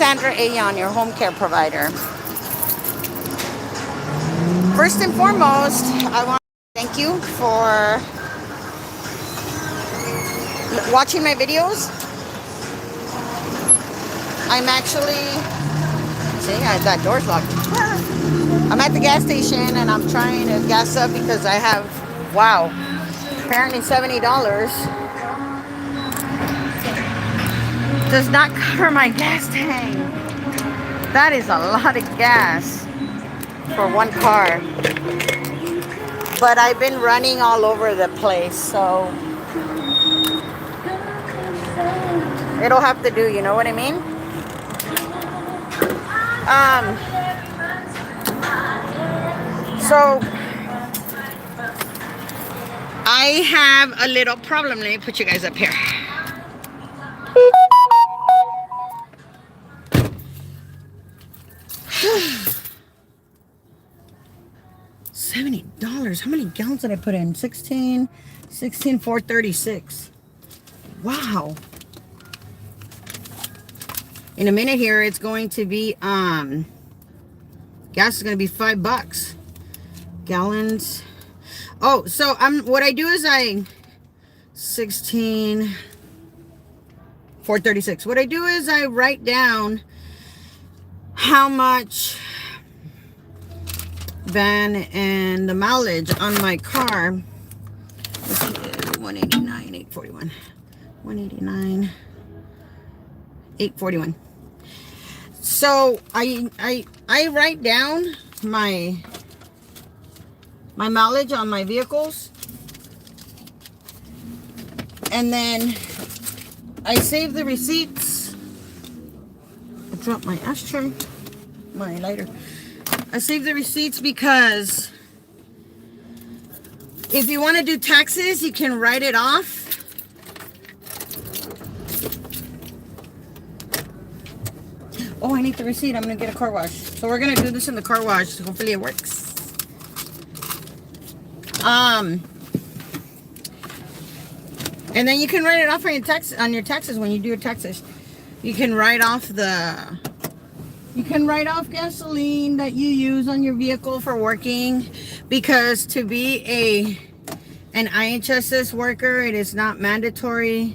Sandra Ayon, your home care provider. First and foremost, I want to thank you for watching my videos. I'm actually, see, that door's locked. I'm at the gas station and I'm trying to gas up because I have, wow, apparently $70 does not cover my gas tank. That is a lot of gas for one car. But I've been running all over the place, so it'll have to do, you know what I mean? So I have a little problem. Let me put you guys up here. $70. How many gallons did I put in? 436. Wow. In a minute here, it's going to be gas is going to be $5 gallons. Oh, so what I do is 436. What I do is I write down how much van and the mileage on my car. 189, 841. 189, 841. So I write down my mileage on my vehicles, and then I save the receipts. I dropped my ashtray, my lighter. I save the receipts because if you want to do taxes, you can write it off. Oh, I need the receipt. I'm going to get a car wash. So we're going to do this in the car wash. Hopefully it works. And then you can write it off on your taxes when you do your taxes. You can write off gasoline that you use on your vehicle for working, because to be an IHSS worker, it is not mandatory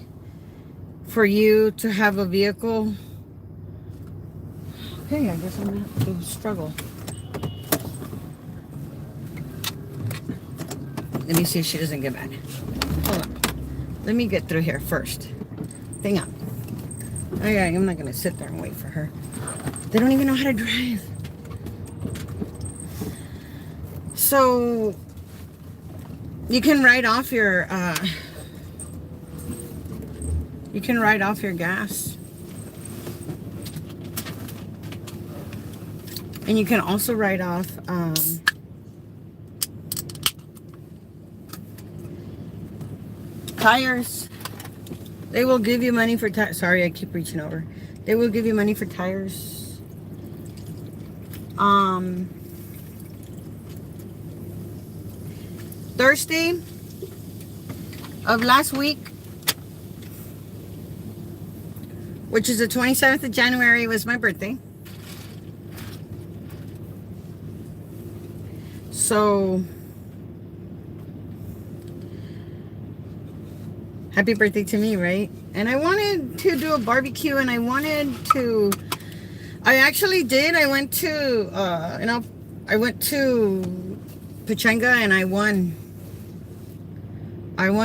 for you to have a vehicle. Okay, I guess I'm going to have to struggle. Let me see if she doesn't get mad. Hold on. Let me get through here first. Hang on. Okay, I'm not going to sit there and wait for her. They don't even know how to drive. So, you can write off your gas. And you can also write off tires. They will give you money for tires. Sorry, I keep reaching over. They will give you money for tires. Thursday of last week, which is the 27th of January, was my birthday. So, happy birthday to me, right? And I wanted to do a barbecue, and I actually did. I went to, Pachanga, and I won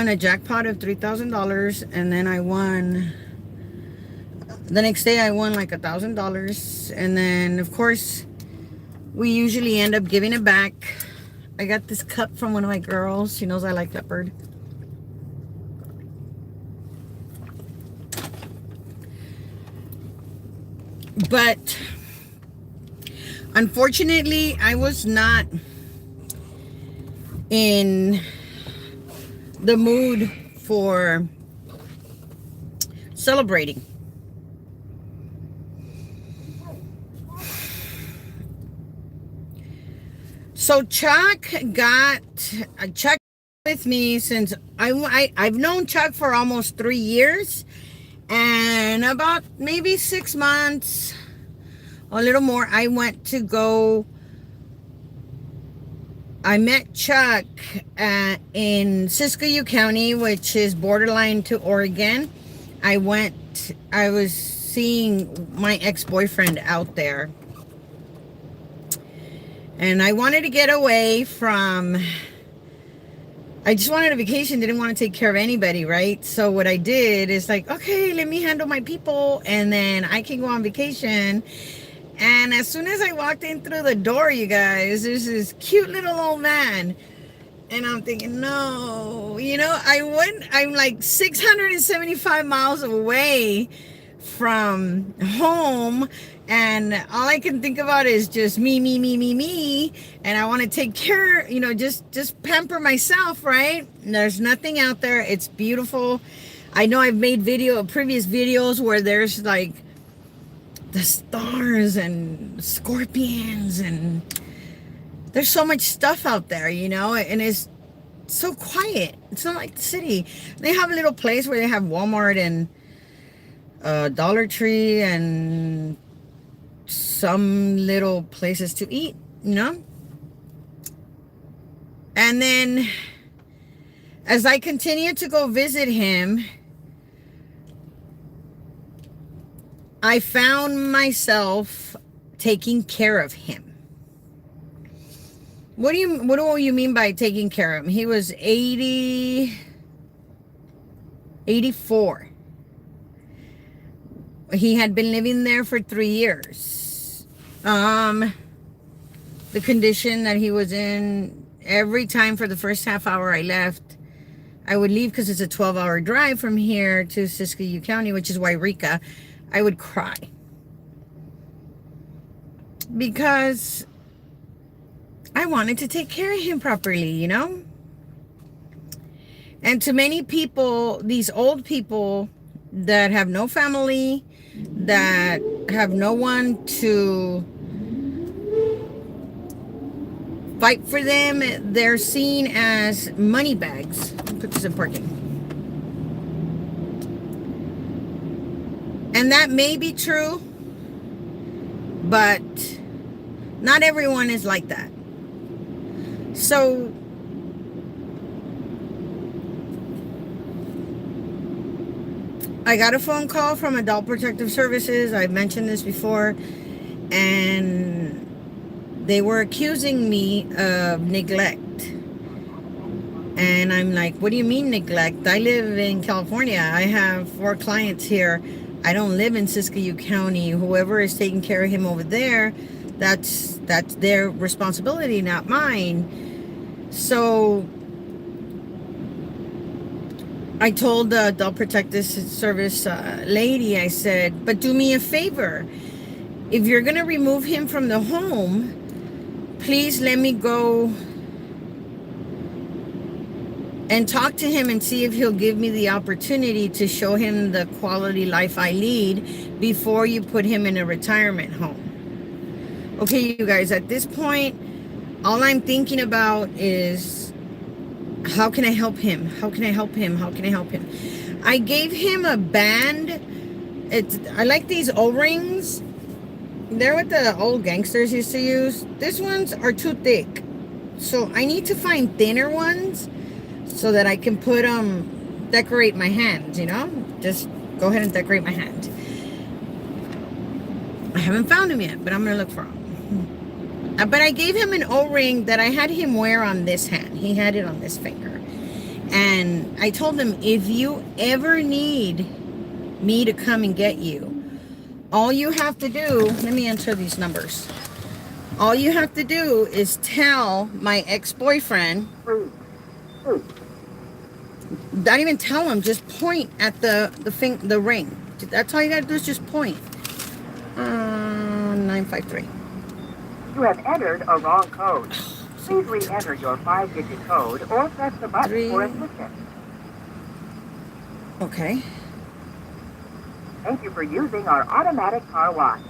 a jackpot of $3,000, and then the next day I won like $1,000, and then of course we usually end up giving it back. I got this cup from one of my girls. She knows I like leopard. But unfortunately, I was not in the mood for celebrating. So Chuck with me since I've known Chuck for almost 3 years, and about maybe 6 months a little more. I went to go, I met Chuck in Siskiyou County, which is borderline to Oregon. I was seeing my ex-boyfriend out there. And I wanted to get away from, I just wanted a vacation, didn't want to take care of anybody, right? So what I did is like, okay, let me handle my people and then I can go on vacation. And as soon as I walked in through the door, you guys, there's this cute little old man. And I'm thinking, no, I'm like 675 miles away from home. And all I can think about is just me. And I want to take care, just pamper myself, right? There's nothing out there. It's beautiful. I know I've made previous videos where there's like the stars and scorpions and there's so much stuff out there, and it's so quiet. It's not like the city. They have a little place where they have Walmart and Dollar Tree and some little places to eat, And then as I continued to go visit him, I found myself taking care of him. What do you mean by taking care of him? He was 84. He had been living there for 3 years. The condition that he was in, every time for the first half hour I left, I would leave because it's a 12-hour drive from here to Siskiyou County, which is Wairika. I would cry. Because I wanted to take care of him properly, And to many people, these old people that have no family, that have no one to fight for them, they're seen as money bags. Put this in parking. And that may be true, but not everyone is like that. So I got a phone call from Adult Protective Services. I've mentioned this before. And they were accusing me of neglect. And I'm like, what do you mean neglect? I live in California. I have 4 clients here. I don't live in Siskiyou County. Whoever is taking care of him over there, that's their responsibility, not mine. So I told the Adult Protective Service lady, I said, but do me a favor. If you're going to remove him from the home, please let me go and talk to him and see if he'll give me the opportunity to show him the quality life I lead before you put him in a retirement home. Okay, you guys, at this point, all I'm thinking about is, how can I help him? How can I help him? How can I help him? I gave him a band. I like these O-rings. They're what the old gangsters used to use. These ones are too thick. So I need to find thinner ones so that I can put decorate my hand, Just go ahead and decorate my hand. I haven't found him yet, but I'm going to look for him. But I gave him an O-ring that I had him wear on this hand. He had it on this finger. And I told him, if you ever need me to come and get you, all you have to do, let me enter these numbers. All you have to do is tell my ex-boyfriend, don't even tell him, just point at the ring. That's all you gotta do, is just point. 953. You have entered a wrong code. Please re-enter your 5-digit code or press the button for assistance. Okay. Thank you for using our automatic car wash.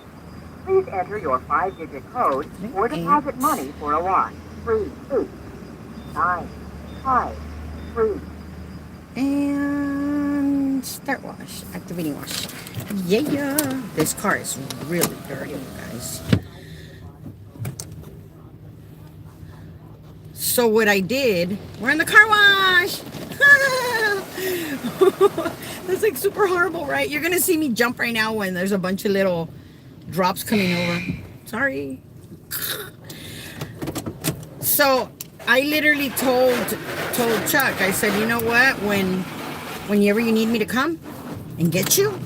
Please enter your 5-digit code or deposit money for a wash. 38953. And and start wash. Activating wash. Yeah. This car is really dirty, you guys. So what I did, we're in the car wash. That's like super horrible, right? You're gonna see me jump right now when there's a bunch of little drops coming over. Sorry. So I literally told Chuck, I said, you know what? Whenever you need me to come and get you,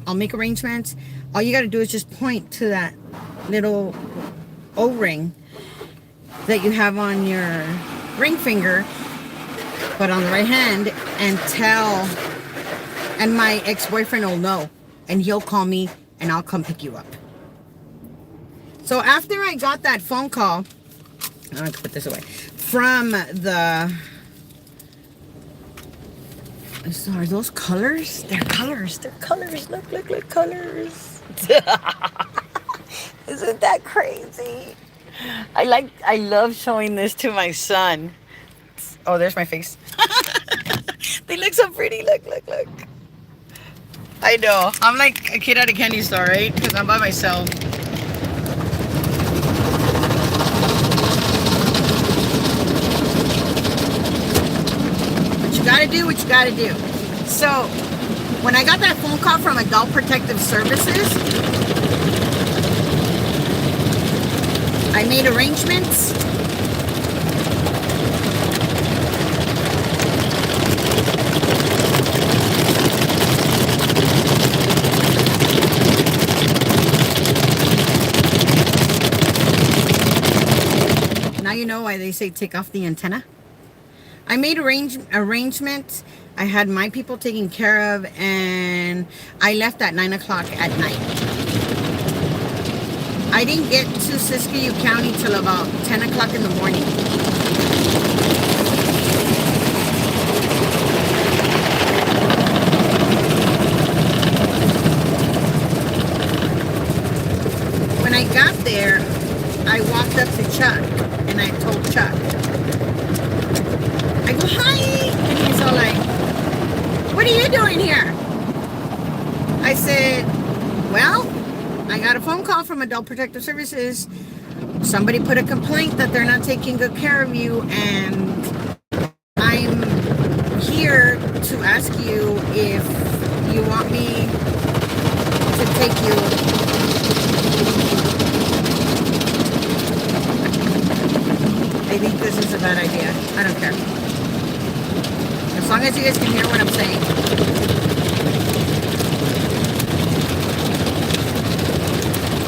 I'll make arrangements. All you gotta do is just point to that little O-ring that you have on your ring finger, but on the right hand, and my ex-boyfriend will know, and he'll call me and I'll come pick you up. So after I got that phone call, I have to put this away, from the, so are those colors? They're colors. Look, colors. Isn't that crazy? I love showing this to my son. Oh, there's my face. They look so pretty. Look. I know. I'm like a kid at a candy store, right? Because I'm by myself. But you gotta do what you gotta do. So, when I got that phone call from Adult Protective Services, I made arrangements. Now you know why they say take off the antenna. I made arrangements. I had my people taken care of, and I left at 9 o'clock at night. I didn't get to Siskiyou County till about 10 o'clock in the morning. When I got there, I walked up to Chuck and I told Chuck, I go, hi! And he's all like, what are you doing here? I said, well, I got a phone call from Adult Protective Services. Somebody put a complaint that they're not taking good care of you, and I'm here to ask you if you want me to take you. I think this is a bad idea. I don't care. As long as you guys can hear what I'm saying.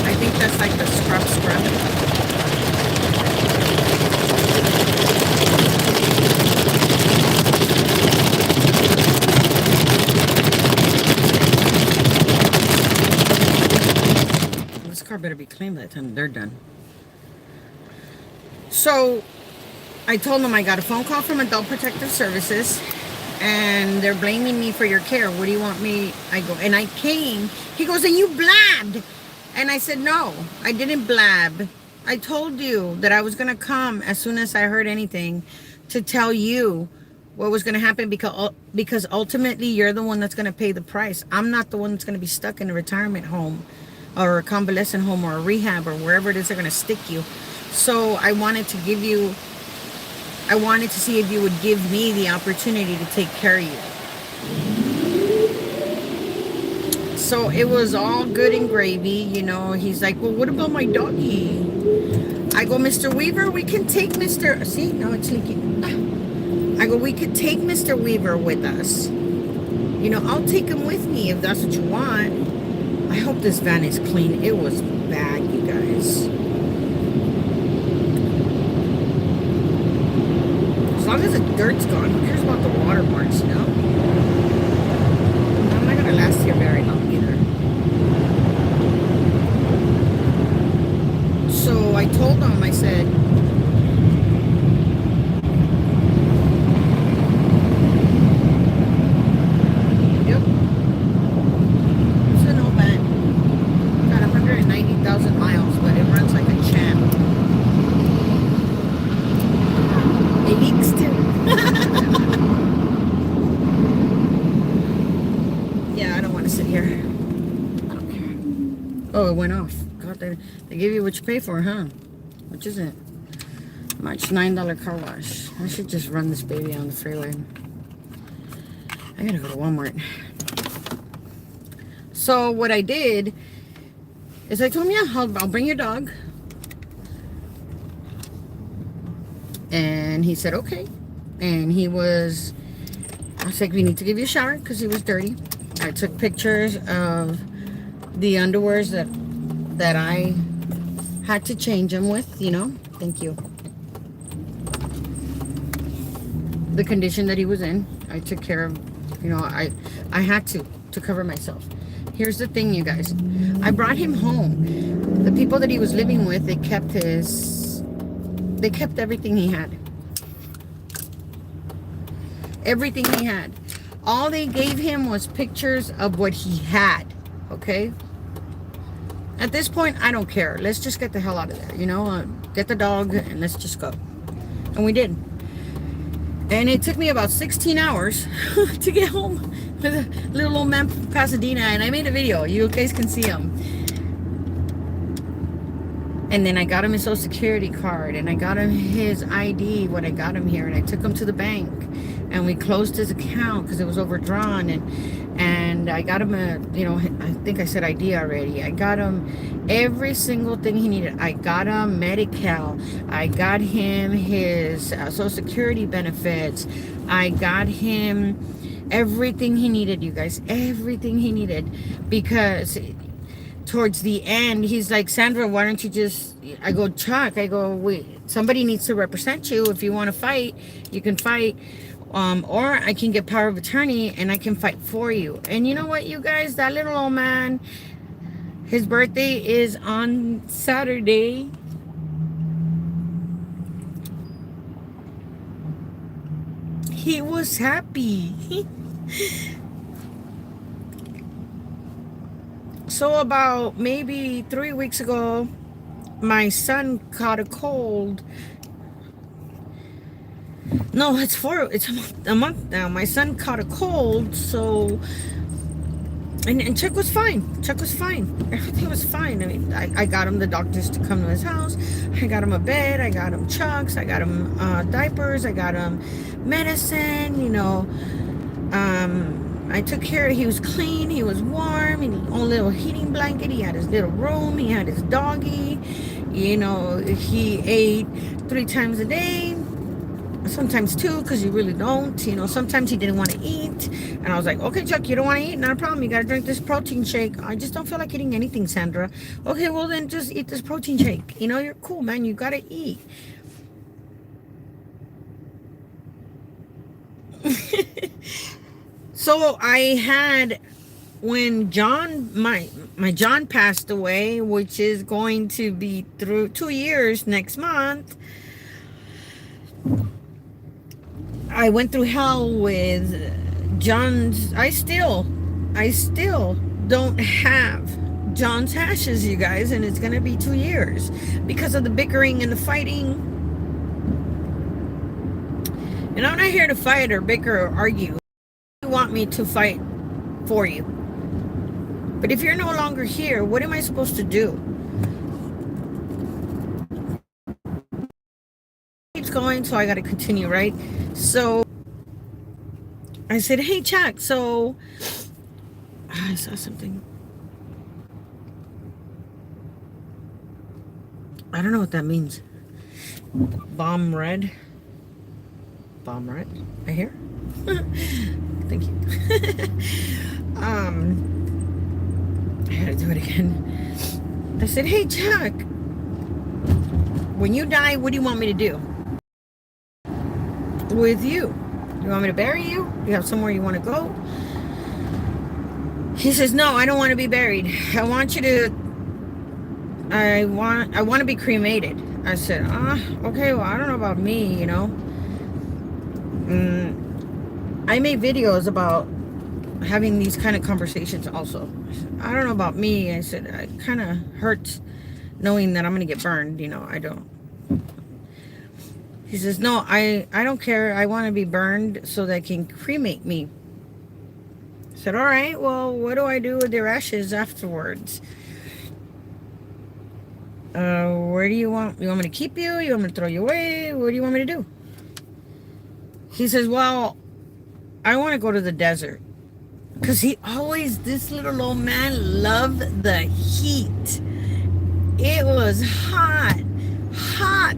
I think that's like the scrub. This car better be clean by the time they're done. So I told them I got a phone call from Adult Protective Services and they're blaming me for your care. What do you want me? I go, and I came. He goes, and you blabbed. And I said, no, I didn't blab. I told you that I was going to come as soon as I heard anything to tell you what was going to happen, because ultimately you're the one that's going to pay the price. I'm not the one that's going to be stuck in a retirement home or a convalescent home or a rehab or wherever it is they're going to stick you. So I wanted to see if you would give me the opportunity to take care of you. So it was all good and gravy, you know. He's like, well, what about my doggy? I go, Mr. Weaver, we can take Mr. See, now it's leaking. I go, we could take Mr. Weaver with us. You know, I'll take him with me if that's what you want. I hope this van is clean. It was bad, you guys. As long as the dirt's gone, who cares about the watermarks, you know? I'm not going to last here very long either. So I told them, I said, yep, it's an old van. Got 190,000 miles, but it runs like a champ. It leaks too. They give you what you pay for, huh? Which is it? March $9 car wash. I should just run this baby on the freeway. I gotta go to Walmart. So what I did is I told him, yeah, I'll bring your dog. And he said, okay. And I was like, we need to give you a shower because he was dirty. I took pictures of the underwears that I had to change him with, you know. Thank you. The condition that he was in, I took care of, you know, I had to cover myself. Here's the thing, you guys. I brought him home. The people that he was living with, they kept everything he had. Everything he had. All they gave him was pictures of what he had. Okay? At this point, I don't care. Let's just get the hell out of there. You know, get the dog and let's just go. And we did. And it took me about 16 hours to get home with a little old man from Pasadena. And I made a video. You guys can see him. And then I got him his social security card. And I got him his ID when I got him here. And I took him to the bank. And we closed his account because it was overdrawn. And I got him a, you know, I think I said ID already. I got him every single thing he needed. I got him Medi-Cal. I got him his Social Security benefits. I got him everything he needed, you guys. Everything he needed. Because towards the end, he's like, Sandra, why don't you just, I go, Chuck, I go, wait, somebody needs to represent you. If you want to fight, you can fight. Or I can get power of attorney and I can fight for you. And you know what, you guys, that little old man, his birthday is on Saturday. He was happy. So about maybe 3 weeks ago, my son caught a cold. No, it's a month now. My son caught a cold, so and Chuck was fine. Chuck was fine. Everything was fine. I mean, I got him the doctors to come to his house. I got him a bed. I got him chucks. I got him diapers. I got him medicine. You know, I took care. He was clean. He was warm. He had his own little heating blanket. He had his little room. He had his doggy. You know, he ate 3 times a day. Sometimes 2, because you really don't. You know, sometimes he didn't want to eat. And I was like, okay, Chuck, you don't want to eat? Not a problem. You got to drink this protein shake. I just don't feel like eating anything, Sandra. Okay, well, then just eat this protein shake. You know, you're cool, man. You got to eat. So I had, when John, my John passed away, which is going to be through 2 years next month, I went through hell with John's. I still don't have John's ashes, you guys, and it's gonna be 2 years because of the bickering and the fighting. And I'm not here to fight or bicker or argue. You want me to fight for you, but if you're no longer here, what am I supposed to do? Keeps going, so I got to continue, right? So I said, hey, Chuck, so I saw something. I don't know what that means. Bomb red. I hear. Thank you. I gotta do it again. I said, hey, Chuck, when you die, what do you want me to do with you? You want me to bury you? You have somewhere you want to go? He says, no, I don't want to be buried. I want to be cremated. I said, okay, well, I don't know about me, you know. I made videos about having these kind of conversations also. I don't know about me. I said, it kind of hurts knowing that I'm going to get burned, you know. I don't. He says, no, I don't care. I want to be burned so they can cremate me. I said, all right, well, what do I do with their ashes afterwards? Where do you want me to keep you? You want me to throw you away? What do you want me to do? He says, well, I want to go to the desert. Because this little old man loved the heat. It was hot, hot.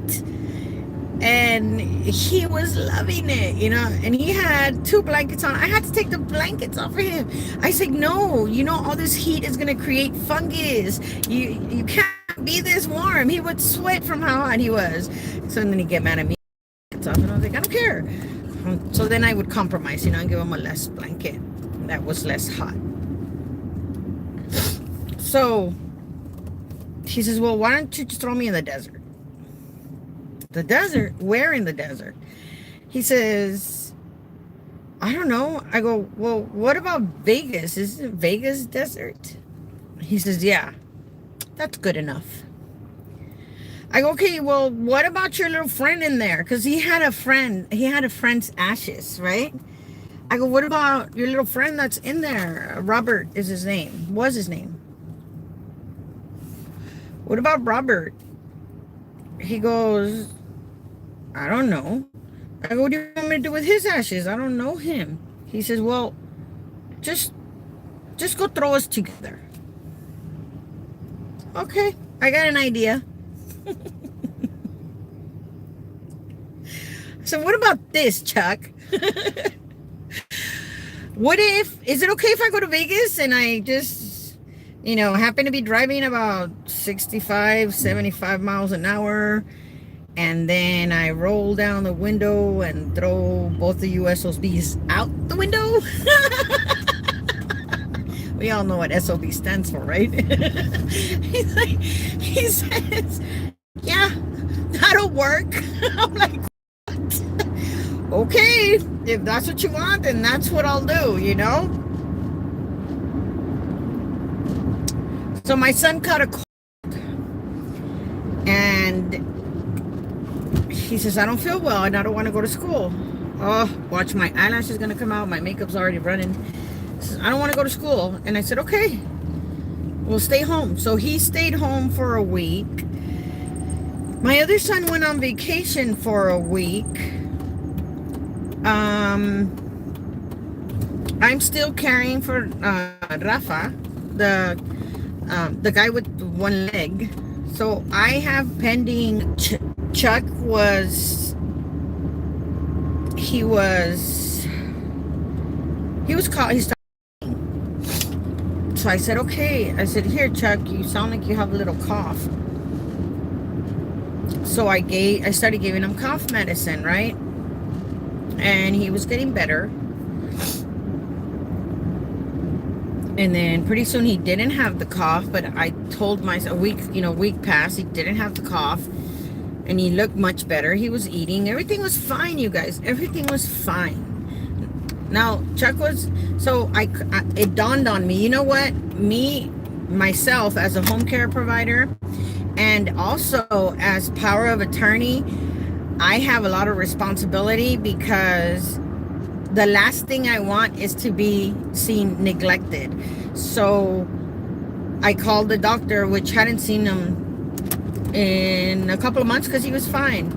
And he was loving it, and he had 2 blankets on. I had to take the blankets off of him. I said, no, all this heat is going to create fungus. You can't be this warm. He would sweat from how hot he was. So then he'd get mad at me. And I was like, I don't care. So then I would compromise, and give him a less blanket that was less hot. So he says, well, why don't you just throw me in the desert? The desert? Where in the desert? He says, I don't know. I go, well, what about Vegas? Isn't Vegas desert? He says, yeah, that's good enough. I go, okay, well, what about your little friend in there? Because he had a friend's ashes, right? I go, what about your little friend that's in there? Robert is his name. Was his name. What about Robert? He goes, I don't know. I go, what do you want me to do with his ashes? I don't know him. He says, well, just go throw us together. Okay, I got an idea. So what about this, Chuck? Is it okay if I go to Vegas and I just, happen to be driving about 65, 75 miles an hour, and then I roll down the window and throw both the USOBs out the window? We all know what SOB stands for, right? He says, yeah, that'll work. I'm like, what? Okay, if that's what you want, then that's what I'll do, So my son caught a cold, and he says, I don't feel well and I don't want to go to school. Oh, watch, my eyelash is going to come out. My makeup's already running. He says, I don't want to go to school. And I said, okay, we'll stay home. So he stayed home for a week. My other son went on vacation for a week. I'm still caring for Rafa, the guy with one leg. So I have pending. Chuck he started. So I said, okay. I said, here, Chuck, you sound like you have a little cough. So I started giving him cough medicine, right? And he was getting better. And then pretty soon he didn't have the cough, but I told myself a week passed, he didn't have the cough. And he looked much better. He was eating. Everything was fine, you guys. Everything was fine. Now, Chuck was... So, it dawned on me. You know what? Myself, as a home care provider, and also as power of attorney, I have a lot of responsibility, because the last thing I want is to be seen neglected. So, I called the doctor, which hadn't seen him in a couple of months, because he was fine.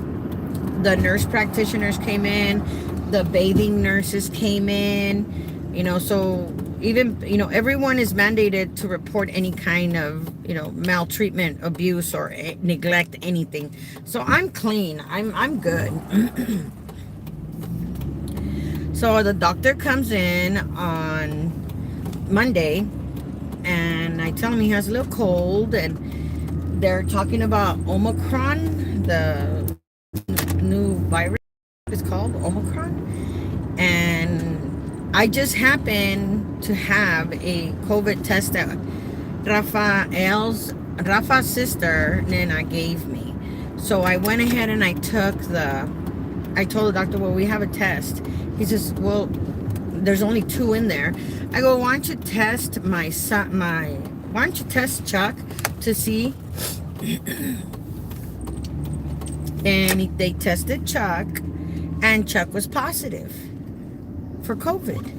The nurse practitioners came in, the bathing nurses came in, so even, everyone is mandated to report any kind of, maltreatment, abuse, or neglect, anything. So I'm clean. I'm good. So the doctor comes in on Monday, and I tell him he has a little cold, and they're talking about Omicron, the new virus is called Omicron. And I just happened to have a COVID test that Rafa's sister, Nana, gave me. So I went ahead and I told the doctor, well, we have a test. He says, well, there's only 2 in there. I go, why don't you test why don't you test Chuck to see? And they tested Chuck, and Chuck was positive for COVID.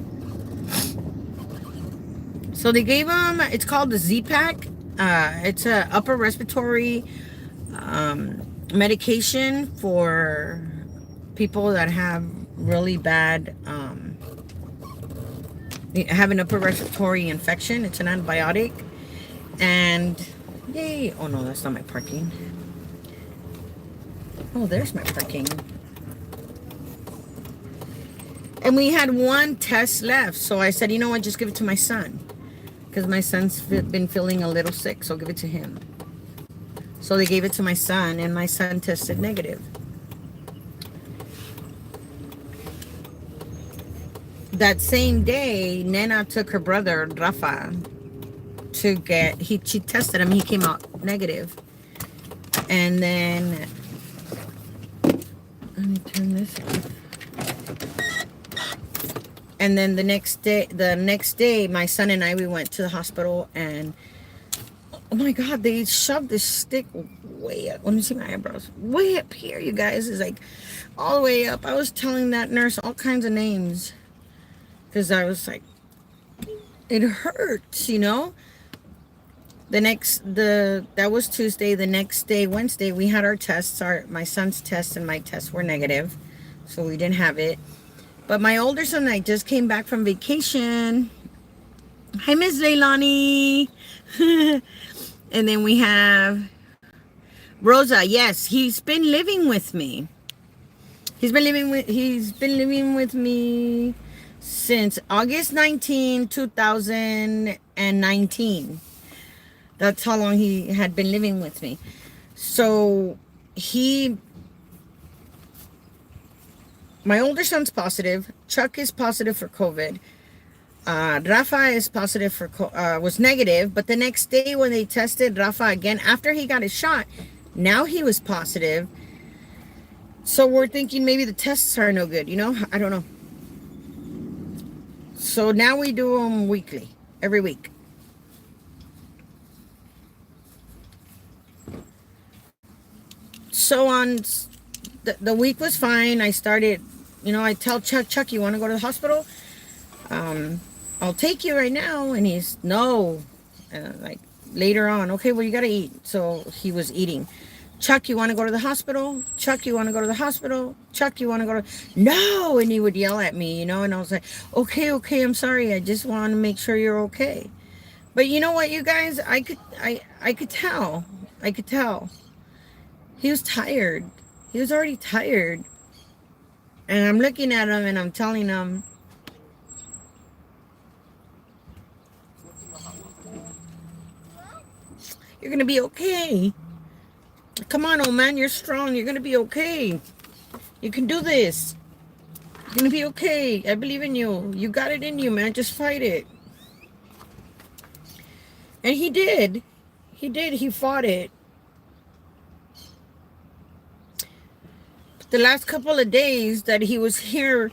So they gave him, it's called the Z-Pack. It's a upper respiratory medication for people that have really bad have an upper respiratory infection. It's an antibiotic. And yay. Oh no, that's not my parking. Oh, there's my parking. And we had one test left, so I said, you know what, just give it to my son, because my son's been feeling a little sick, so give it to him. So they gave it to my son, and my son tested negative. That same day, Nena took her brother Rafa to get, she tested him, he came out negative. And then let me turn this off. And then the next day, my son and I, we went to the hospital, and oh my God, they shoved this stick way up. Let me see my eyebrows. Way up here, you guys. It's like all the way up. I was telling that nurse all kinds of names because I was like, it hurts, you know. That was Tuesday. The next day, Wednesday, we had our tests. My son's test and my tests were negative, so we didn't have it. But my older son and I just came back from vacation. Hi, Miss Leilani. And then we have Rosa. Yes, he's been living with me. He's been living with me since August 19, 2019. That's how long he had been living with me. So my older son's positive. Chuck is positive for COVID. Rafa is positive for was negative, but the next day when they tested Rafa again after he got his shot, now he was positive. So we're thinking maybe the tests are no good, you know? I don't know. So now we do them weekly, every week. So on the week was fine. I started, you know, I tell Chuck, you want to go to the hospital? I'll take you right now. And he's, no. Like later on, okay, well, you got to eat. So he was eating. Chuck, you want to go to the hospital? Chuck, you want to go to the hospital? Chuck, you want to go to, no. And he would yell at me, you know, and I was like, okay, I'm sorry. I just want to make sure you're okay. But you know what, you guys, I could tell. He was tired. He was already tired. And I'm looking at him and I'm telling him, you're going to be okay. Come on, old man, you're strong. You're going to be okay. You can do this. You're going to be okay. I believe in you. You got it in you, man. Just fight it. And he did. He fought it. The last couple of days that he was here,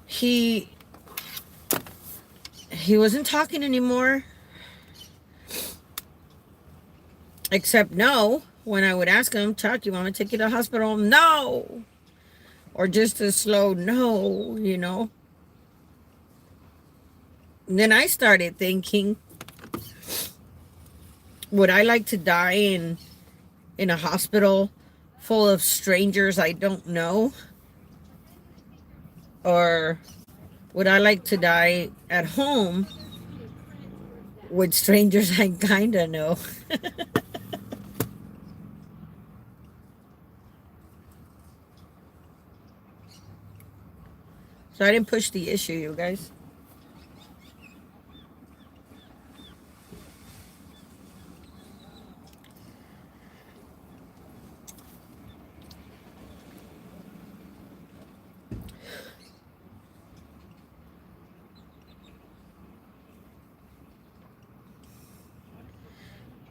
he wasn't talking anymore. Except no, when I would ask him, Chuck, you want to take you to the hospital? No. Or just a slow no, you know. And then I started thinking, would I like to die in a hospital full of strangers I don't know? Or would I like to die at home with strangers I kind of know? So I didn't push the issue, you guys.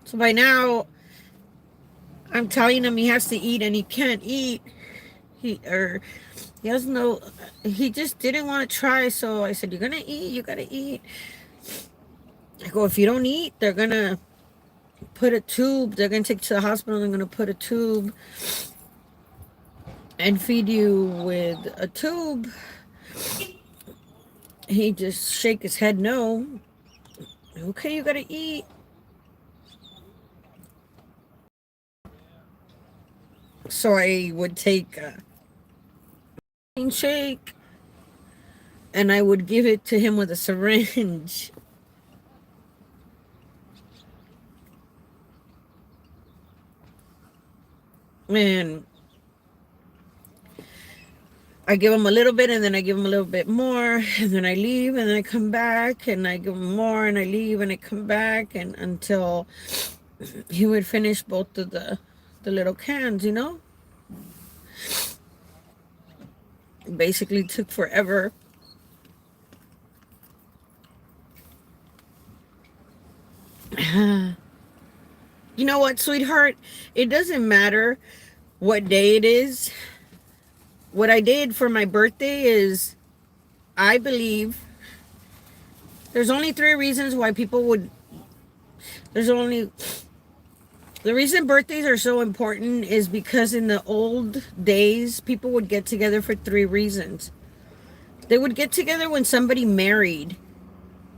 So by now, I'm telling him he has to eat and he can't eat. He doesn't know. He just didn't want to try. So I said, you're going to eat. You got to eat. I go, if you don't eat, they're going to put a tube. They're going to take you to the hospital. They're going to put a tube and feed you with a tube. He just shake his head no. Okay, you got to eat. So I would take a shake and I would give it to him with a syringe. And I give him a little bit and then I give him a little bit more and then I leave and then I come back and I give him more and I leave and I come back and until he would finish both of the little cans, you know? It basically took forever. You know what, sweetheart? It doesn't matter what day it is. What I did for my birthday is, I believe there's only three reasons why people would, there's only, the reason birthdays are so important is because in the old days, people would get together for three reasons. They would get together when somebody married,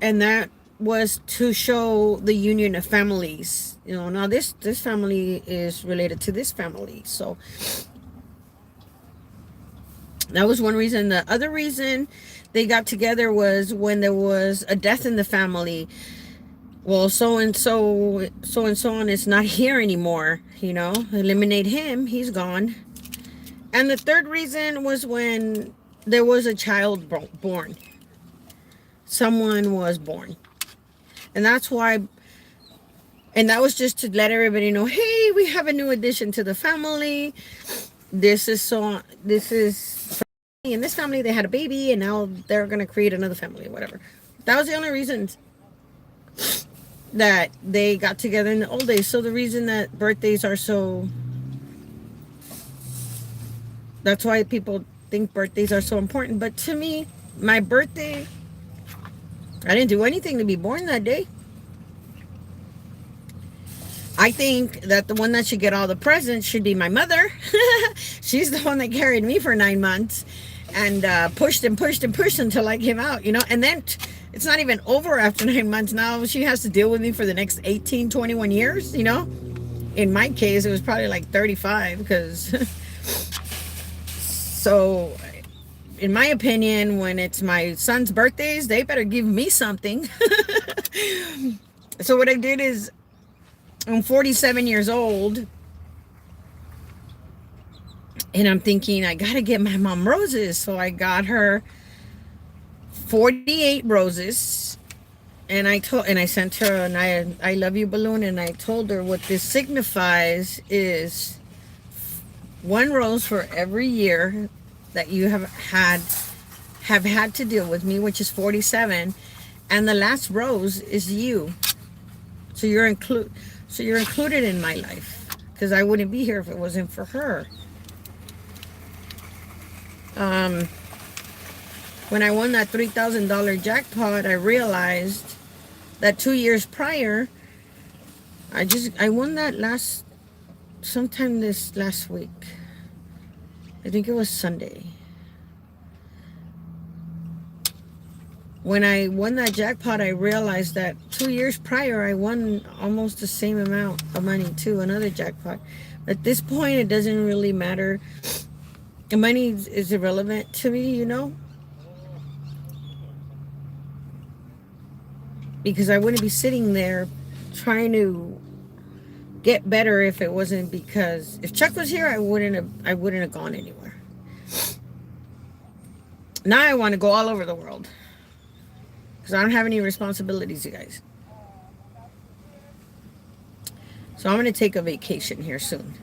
and that was to show the union of families. You know, now this family is related to this family, so that was one reason. The other reason they got together was when there was a death in the family. Well, so and so on is not here anymore, you know, eliminate him, he's gone. And the third reason was when there was a child born. Someone was born. And that's why, and that was just to let everybody know, hey, we have a new addition to the family. This is in this family they had a baby and now they're going to create another family or whatever. That was the only reason that they got together in the old days. So the reason that birthdays are so, that's why people think birthdays are so important. But to me, my birthday, I didn't do anything to be born that day. I think that the one that should get all the presents should be my mother. She's the one that carried me for 9 months and pushed and pushed and pushed until I came out, you know. And then it's not even over after 9 months. Now she has to deal with me for the next 18, 21 years, you know. In my case, it was probably like 35 because... So, in my opinion, when it's my son's birthdays, they better give me something. So what I did is, I'm 47 years old, and I'm thinking, I gotta get my mom roses. So I got her 48 roses, and I sent her an I love you balloon, and I told her what this signifies is one rose for every year that you have had to deal with me, which is 47, and the last rose is you. So you're included in my life, because I wouldn't be here if it wasn't for her. When I won that $3,000 jackpot, I realized that 2 years prior, I won that sometime this last week. I think it was Sunday. When I won that jackpot, I realized that 2 years prior, I won almost the same amount of money too, another jackpot. At this point, it doesn't really matter. The money is irrelevant to me, you know? Because I wouldn't be sitting there trying to get better if it wasn't because if Chuck was here, I wouldn't have gone anywhere. Now I want to go all over the world because I don't have any responsibilities, you guys. So I'm going to take a vacation here soon,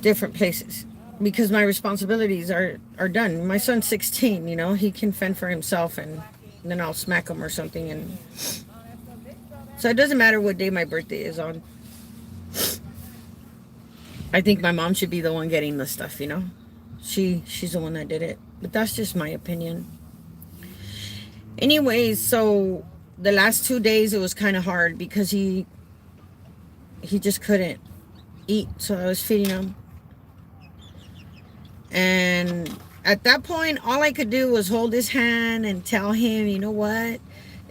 different places, because my responsibilities are done. My son's 16, you know, he can fend for himself, and then I'll smack him or something. And so it doesn't matter what day my birthday is on. I think my mom should be the one getting the stuff, you know. She's the one that did it. But that's just my opinion. Anyways, so the last 2 days it was kind of hard because he just couldn't eat, so I was feeding him. And at that point, all I could do was hold his hand and tell him, you know what?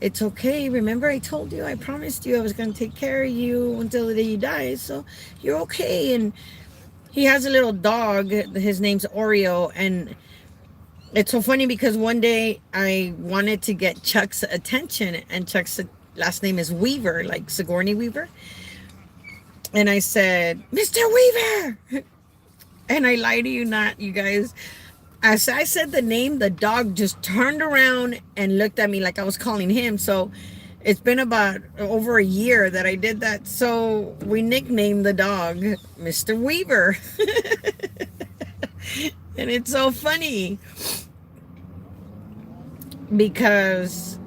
It's okay. Remember, I told you, I promised you I was going to take care of you until the day you die. So you're okay. And he has a little dog. His name's Oreo, and it's so funny because one day I wanted to get Chuck's attention, and Chuck's last name is Weaver, like Sigourney Weaver. And I said, Mr. Weaver! And I lie to you not, you guys. As I said the name, the dog just turned around and looked at me like I was calling him. So it's been about over a year that I did that. So we nicknamed the dog Mr. Weaver. And it's so funny because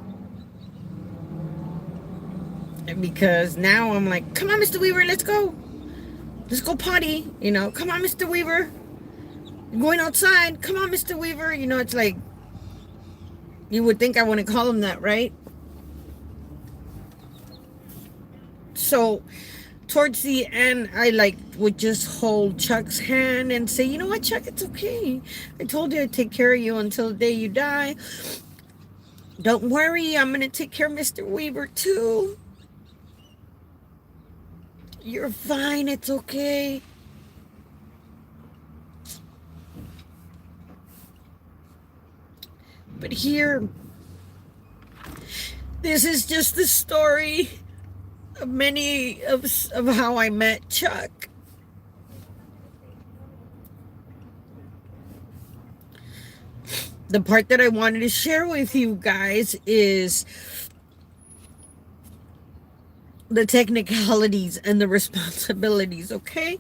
now I'm like, come on, Mr. Weaver, let's go potty, come on, Mr. Weaver, going outside, come on, Mr. Weaver. It's like, you would think I want to call him that, right? So towards the end, I would just hold Chuck's hand and say, you know what, Chuck, it's okay. I told you I'd take care of you until the day you die. Don't worry, I'm going to take care of Mr. Weaver too. You're fine, it's okay. But here, this is just the story of many of how I met Chuck. The part that I wanted to share with you guys is the technicalities and the responsibilities, okay?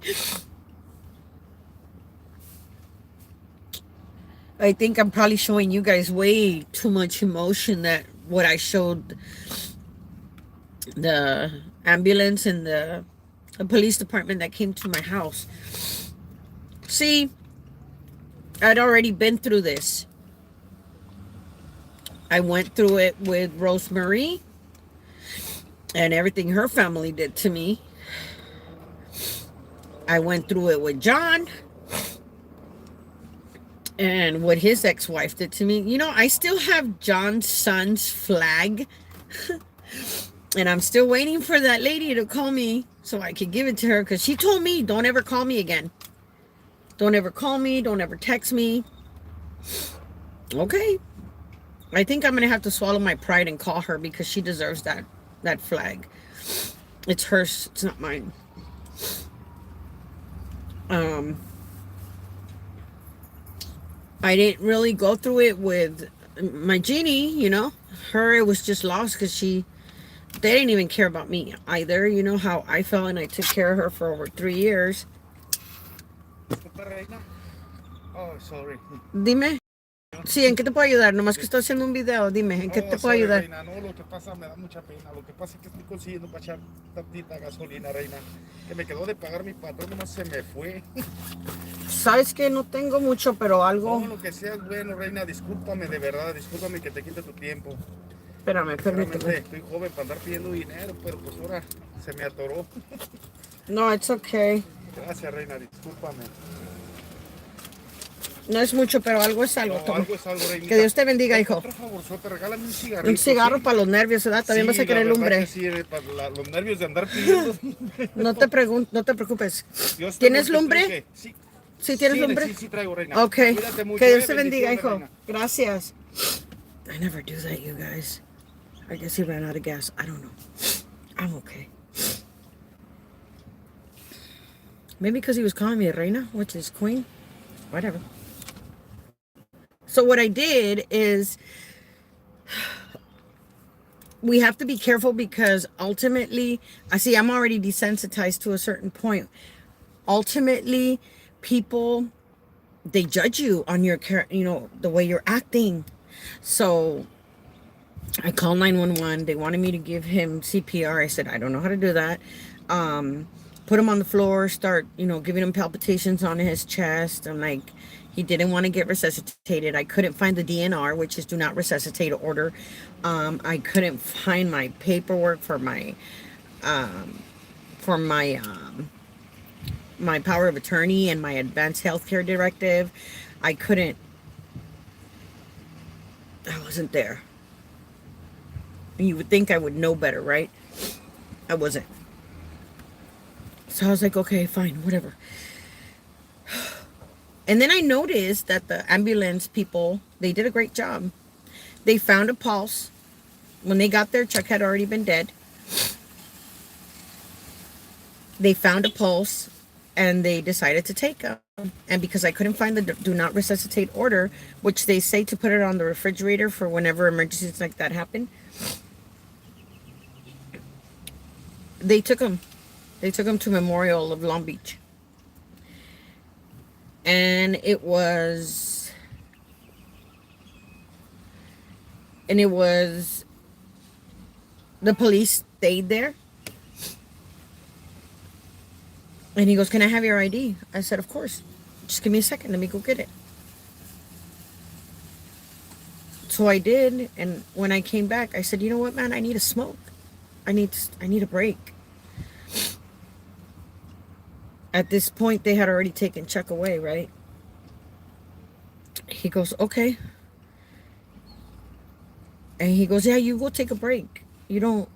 I think I'm probably showing you guys way too much emotion that what I showed the ambulance and the police department that came to my house. See, I'd already been through this. I went through it with Rosemary and everything her family did to me. I went through it with John and what his ex-wife did to me. I still have John's son's flag. And I'm still waiting for that lady to call me so I could give it to her, because she told me, don't ever call me again. Don't ever call me. Don't ever text me. Okay. I think I'm going to have to swallow my pride and call her, because she deserves that flag. It's hers. It's not mine. I didn't really go through it with my Jeannie, Her, it was just lost because they didn't even care about me either. You know how I felt, and I took care of her for over 3 years. Oh, sorry. Dime. Sí, ¿en qué te puedo ayudar? Nomás que estoy haciendo un video. Dime, ¿en qué te puedo ayudar? Reina, no, lo que pasa me da mucha pena. Lo que pasa es que estoy consiguiendo para echar tantita gasolina, reina. Que me quedó de pagar mi patrón, nomás se me fue. Sabes que no tengo mucho, pero algo. No, lo que sea es bueno, reina. Discúlpame, de verdad. Discúlpame que te quite tu tiempo. Espérame, permíteme. Estoy joven para andar pidiendo dinero, pero pues ahora se me atoró. No, it's okay. Gracias, reina. Discúlpame. No es mucho, pero algo es algo. No, Toma. algo es algo, reina. Que Dios te bendiga, hijo. Por favor, te regálame un cigarrito. Un cigarro, ¿sí? para los nervios, ¿verdad? También Sí, vas a querer la verdad lumbre. que sí, para los nervios de andar pidiendo. No te preocupes. Dios te ¿Tienes multiplique. lumbre? Sí. ¿Sí tienes Sí, lumbre? Sí, traigo, reina. Ok. Cuídate mucho, Que Dios te bendiga, bendiciones, hijo. reina. Gracias. I never do that, you guys. I guess he ran out of gas. I don't know. I'm okay. Maybe because he was calling me a reina, which is queen. Whatever. So what I did is, we have to be careful, because ultimately, I'm already desensitized to a certain point. Ultimately, people, they judge you on your, the way you're acting. So I called 911. They wanted me to give him CPR. I said, I don't know how to do that. Put him on the floor, start, giving him palpitations on his chest. I'm like, he didn't want to get resuscitated. I couldn't find the DNR, which is do not resuscitate order. I couldn't find my paperwork for my my power of attorney and my advanced healthcare directive. I wasn't there. You would think I would know better, right? I wasn't. So I was like, okay, fine, whatever. And then I noticed that the ambulance people, they did a great job. They found a pulse. When they got there, Chuck had already been dead. They found a pulse and they decided to take him. And because I couldn't find the do not resuscitate order, which they say to put it on the refrigerator for whenever emergencies like that happen, they took him. They took him to Memorial of Long Beach. And it was the police stayed there. And he goes, "Can I have your ID?" I said, "Of course. Just give me a second. Let me go get it." So I did. And when I came back, I said, "You know what, man? I need a smoke. I need a break." At this point, they had already taken Chuck away, right? He goes, "Okay." And he goes, "Yeah, you go take a break. You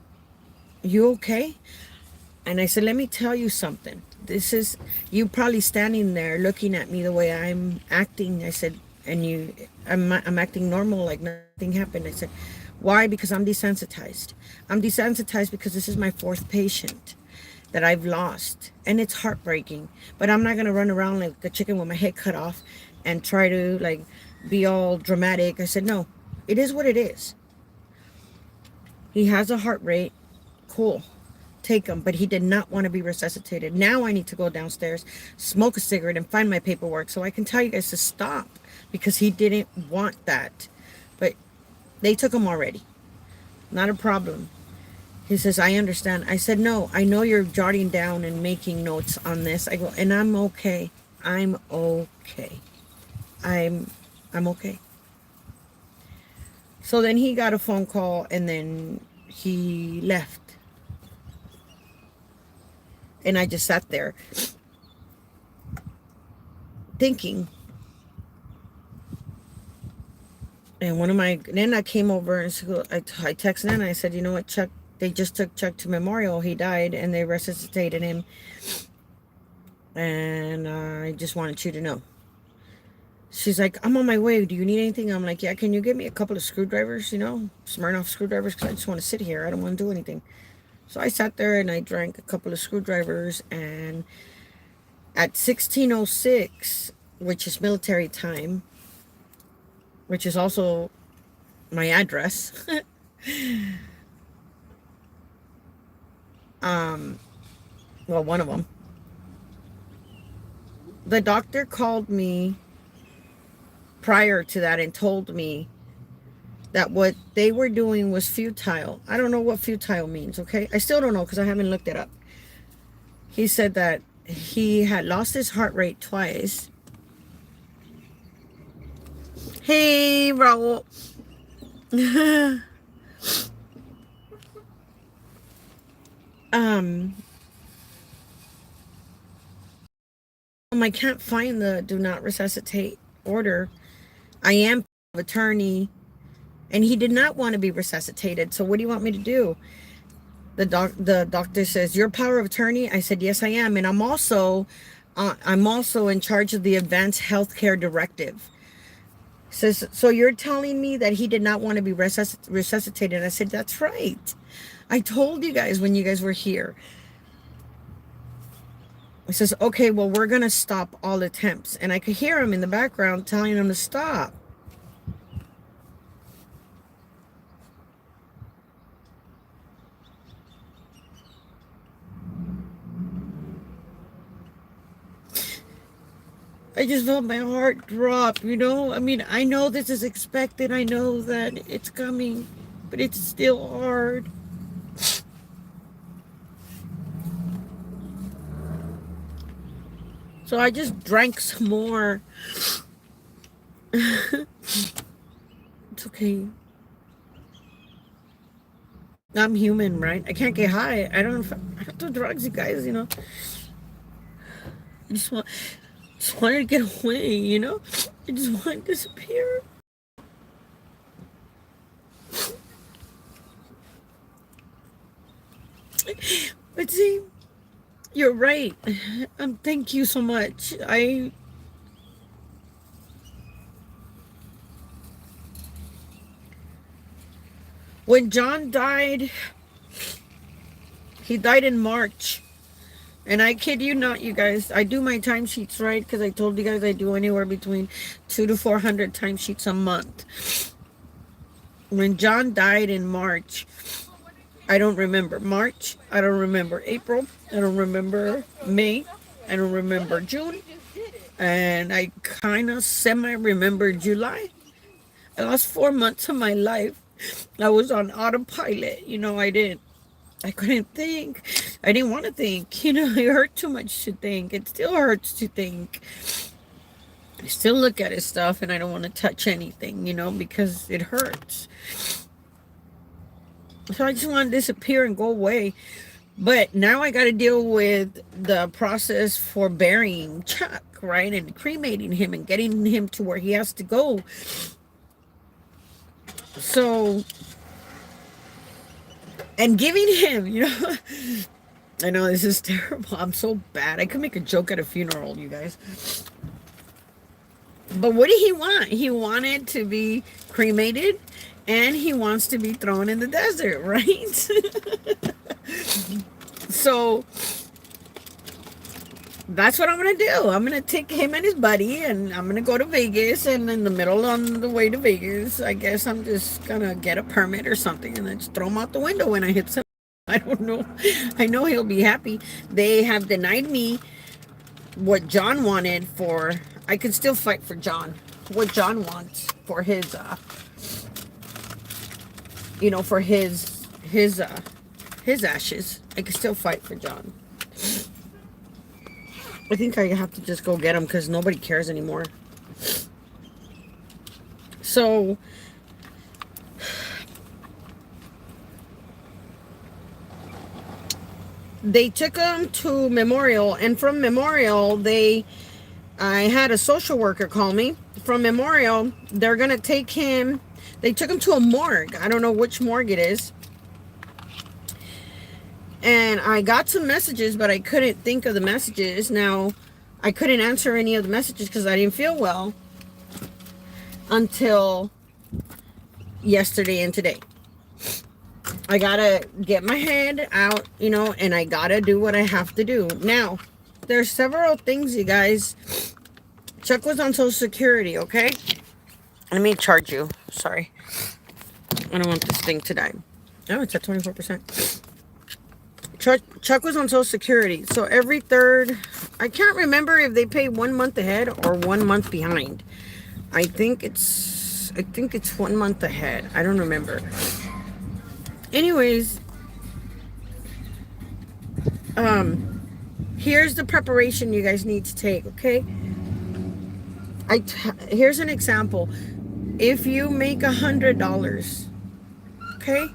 okay?" And I said, "Let me tell you something. This is you probably standing there looking at me the way I'm acting." I said, "And I'm acting normal, like nothing happened." I said, "Why? Because I'm desensitized. I'm desensitized because this is my fourth patient that I've lost. And it's heartbreaking. But I'm not going to run around like a chicken with my head cut off and try to like be all dramatic." I said, "No, it is what it is. He has a heart rate. Cool. Take him." But he did not want to be resuscitated. Now I need to go downstairs, smoke a cigarette, and find my paperwork so I can tell you guys to stop, because he didn't want that. But they took him already. Not a problem. He says, "I understand." I said, "No, I know you're jotting down and making notes on this." I go, "And I'm okay. I'm okay. I'm okay." So then he got a phone call and then he left. And I just sat there thinking. And then I came over and I texted him and I said, "You know what, Chuck, they just took Chuck to Memorial. He died and they resuscitated him. And I just wanted you to know." She's like, "I'm on my way. Do you need anything?" I'm like, "Yeah, can you give me a couple of screwdrivers, Smirnoff screwdrivers? Because I just want to sit here. I don't want to do anything." So I sat there and I drank a couple of screwdrivers. And at 16:06, which is military time, which is also my address, well, one of them, the doctor called me prior to that and told me that what they were doing was futile. I don't know what futile means, okay? I still don't know because I haven't looked it up. He said that he had lost his heart rate twice. Hey, Raul. I can't find the do not resuscitate order. I am power of attorney, and he did not want to be resuscitated. So what do you want me to do? The doctor says, "You're power of attorney?" I said, "Yes, I am, and I'm also in charge of the advanced healthcare directive." Says, "So you're telling me that he did not want to be resuscitated?" I said, "That's right. I told you guys when you guys were here." He says, "Okay, well, we're going to stop all attempts." And I could hear him in the background telling him to stop. I just felt my heart drop, I mean, I know this is expected. I know that it's coming, but it's still hard. So I just drank some more. It's okay. I'm human, right? I can't get high. I don't have to do drugs, you guys, I just wanted to get away, I just want to disappear. But see, you're right. Thank you so much. When John died, he died in March. And I kid you not, you guys, I do my timesheets right because I told you guys I do anywhere between 200 to 400 timesheets a month. When John died in March, I don't remember March, I don't remember April, I don't remember May, I don't remember June, and I kind of semi remember July. I lost 4 months of my life. I was on autopilot. I couldn't think. I didn't want to think. It hurt too much to think. It still hurts to think. I still look at his stuff and I don't want to touch anything, because it hurts. So I just want to disappear and go away. But now I got to deal with the process for burying Chuck, right? And cremating him and getting him to where he has to go. So, and giving him, I know this is terrible. I'm so bad. I could make a joke at a funeral, you guys. But what did he want? He wanted to be cremated and he wants to be thrown in the desert, right? So that's what I'm going to do. I'm going to take him and his buddy and I'm going to go to Vegas, and in the middle on the way to Vegas, I guess I'm just going to get a permit or something and then just throw him out the window when I hit some. I don't know. I know he'll be happy. They have denied me what John wanted for. I could still fight for John. What John wants for his, for his ashes. I could still fight for John. I think I have to just go get him because nobody cares anymore. So they took him to Memorial, and from Memorial, I had a social worker call me. From Memorial, they're going to take him, they took him to a morgue. I don't know which morgue it is. And I got some messages, but I couldn't think of the messages. Now, I couldn't answer any of the messages because I didn't feel well until yesterday and today. I gotta get my head out, and I gotta do what I have to do. Now, there's several things, you guys. Chuck was on Social Security, okay? Let me charge you. Sorry. I don't want this thing to die. Oh, it's at 24%. Chuck was on Social Security. So every third, I can't remember if they pay 1 month ahead or 1 month behind. I think it's 1 month ahead. I don't remember. Anyways, here's the preparation you guys need to take, okay? Here's an example. If you make $100, okay?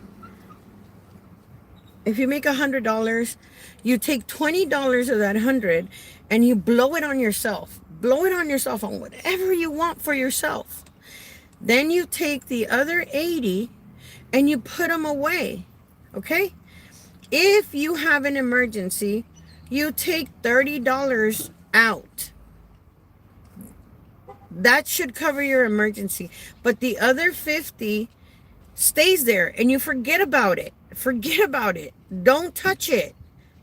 If you make $100, you take $20 of that 100 and you blow it on yourself. Blow it on yourself on whatever you want for yourself. Then you take the other 80 and you put them away, okay? If you have an emergency, you take $30 out. That should cover your emergency. But the other 50 stays there and you forget about it. Forget about it. Don't touch it.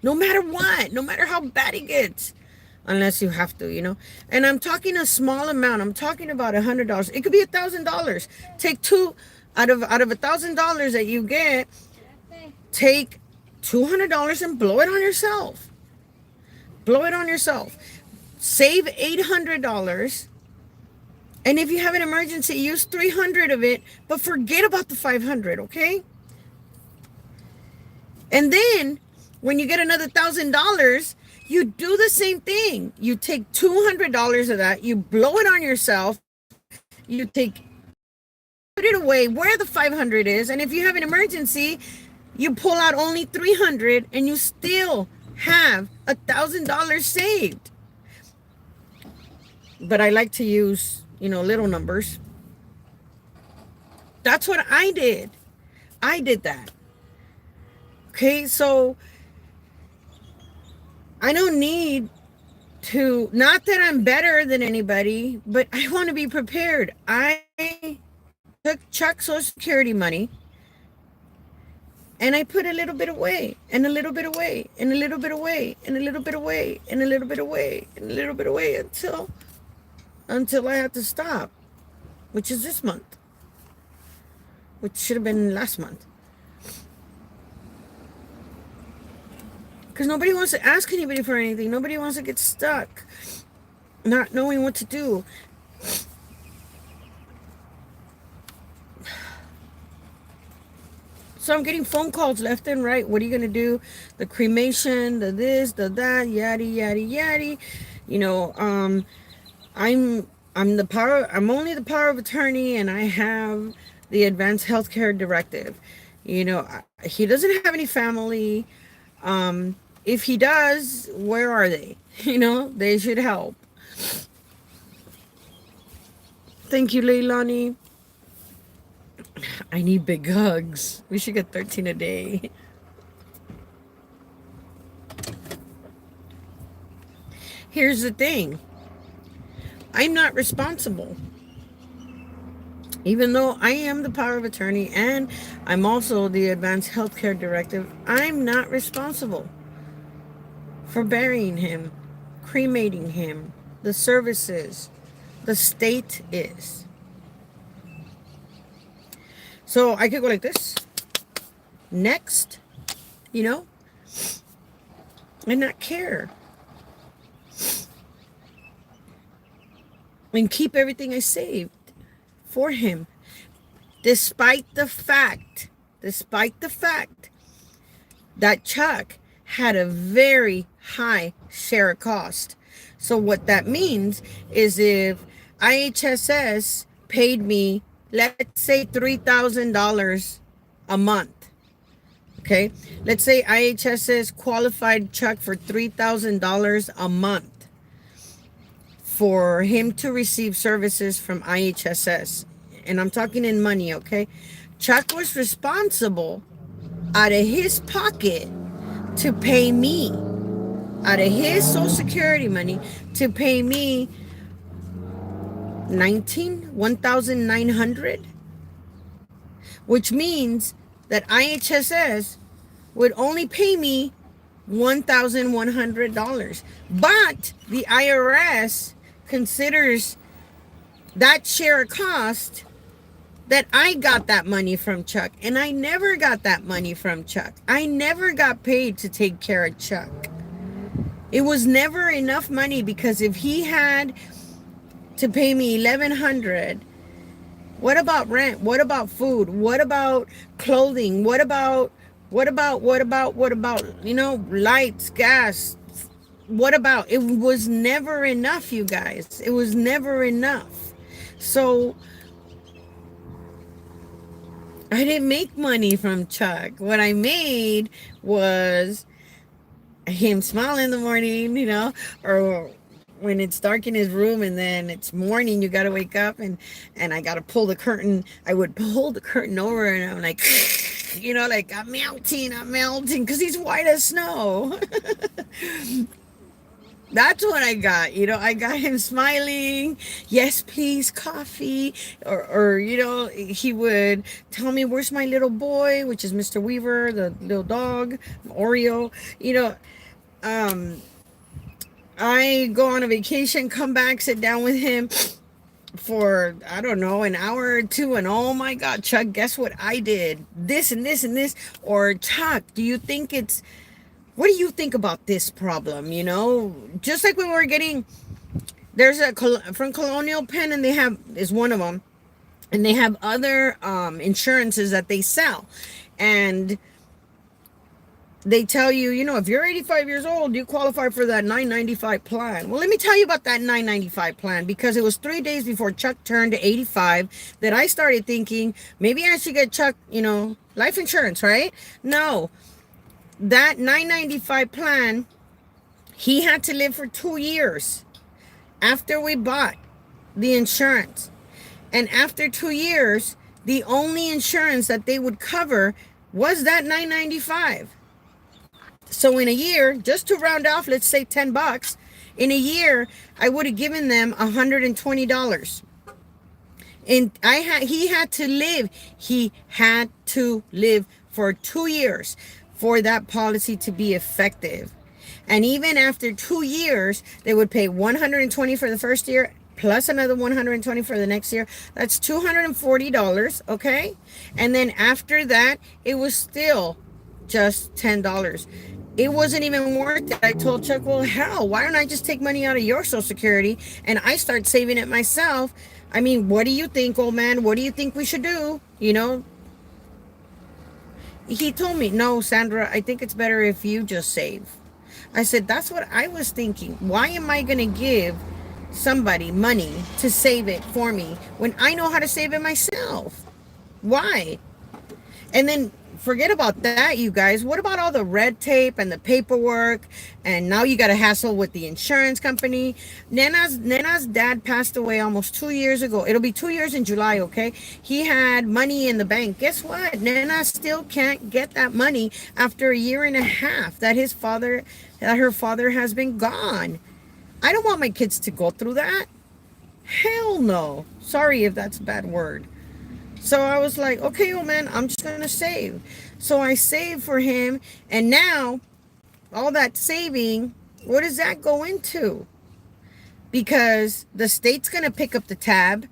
No matter what, no matter how bad it gets. Unless you have to, And I'm talking a small amount. I'm talking about $100. It could be $1,000. Take two out of $1,000 that you get. Take $200 and blow it on yourself. Blow it on yourself. Save $800. And if you have an emergency, use 300 of it, but forget about the 500, okay? And then when you get another $1,000, you do the same thing. You take $200 of that, you blow it on yourself, put it away where the 500 is, and if you have an emergency, you pull out only 300 and you still have $1,000 saved. But I like to use, little numbers. That's what I did. I did that. Okay, so I don't need to, not that I'm better than anybody, but I want to be prepared. I took Chuck's Social Security money And I put a little bit away, and a little bit away, and a little bit away, and a little bit away, and a little bit away, and a little bit away until I had to stop, which is this month, which should have been last month. Because nobody wants to ask anybody for anything. Nobody wants to get stuck not knowing what to do. So I'm getting phone calls left and right. What are you going to do? The cremation, the this, the that, yada, yada, yada. You know, I'm only the power of attorney, and I have the advanced healthcare directive. You know, he doesn't have any family. If he does, where are they? You know, they should help. Thank you, Leilani. I need big hugs. We should get 13 a day. Here's the thing. I'm not responsible. Even though I am the power of attorney and I'm also the advanced healthcare directive, I'm not responsible for burying him, cremating him, the services. The state is. So I could go like this. Next, you know, and not care. And keep everything I saved for him. Despite the fact that Chuck had a very high share of cost. So what that means is if IHSS paid me, let's say $3,000 a month. Okay, let's say IHSS qualified Chuck for $3,000 a month for him to receive services from IHSS. And I'm talking in money, okay? Chuck was responsible out of his pocket to pay me, out of his Social Security money, to pay me $1,900, which means that IHSS would only pay me $1,100. But the IRS considers that share of cost that I got that money from Chuck. And I never got that money from Chuck. I never got paid to take care of Chuck. It was never enough money, because if he had to pay me $1,100, what about rent? What about food? What about clothing? What about, you know, lights, gas? What about? It was never enough, you guys. It was never enough. So I didn't make money from Chuck. What I made was him smile in the morning, you know, or when it's dark in his room and then it's morning, you got to wake up and I got to pull the curtain. I would pull the curtain over and I'm like, you know, like I'm melting because he's white as snow. That's what I got. You know, I got him smiling. Yes, please, coffee. Or, you know, he would tell me, where's my little boy, which is Mr. Weaver, the little dog, Oreo. You know, I go on a vacation, come back, sit down with him for, I don't know, an hour or two. And oh my God, Chuck, guess what I did? This and this and this. Or Chuck, what do you think about this problem? You know, just like when we were getting, there's from Colonial Penn, and is one of them, and they have other insurances that they sell, and they tell you, you know, if you're 85 years old, you qualify for that $9.95 plan. Well, let me tell you about that $9.95 plan, because it was 3 days before Chuck turned 85 that I started thinking maybe I should get Chuck, you know, life insurance, right? No. That $9.95 plan, he had to live for 2 years after we bought the insurance. And after 2 years, the only insurance that they would cover was that $9.95. So in a year, just to round off, let's say $10, in a year, I would have given them $120. And he had to live for 2 years for that policy to be effective. And even after 2 years, they would pay $120 for the first year plus another $120 for the next year. That's $240, okay? And then after that, it was still just $10. It wasn't even worth it. I told Chuck, well, hell, why don't I just take money out of your Social Security and I start saving it myself? I mean, what do you think, old man? What do you think we should do? You know, he told me, no, Sandra, I think it's better if you just save. I said, that's what I was thinking. Why am I going to give somebody money to save it for me when I know how to save it myself? Why? And then forget about that, you guys. What about all the red tape and the paperwork? And now you got to hassle with the insurance company. Nena's dad passed away almost 2 years ago. It'll be 2 years in July, okay? He had money in the bank. Guess what? Nena still can't get that money after a year and a half that her father has been gone. I don't want my kids to go through that. Hell no. Sorry if that's a bad word. So I was like, okay, old man, I'm just going to save. So I saved for him. And now, all that saving, what does that go into? Because the state's going to pick up the tab.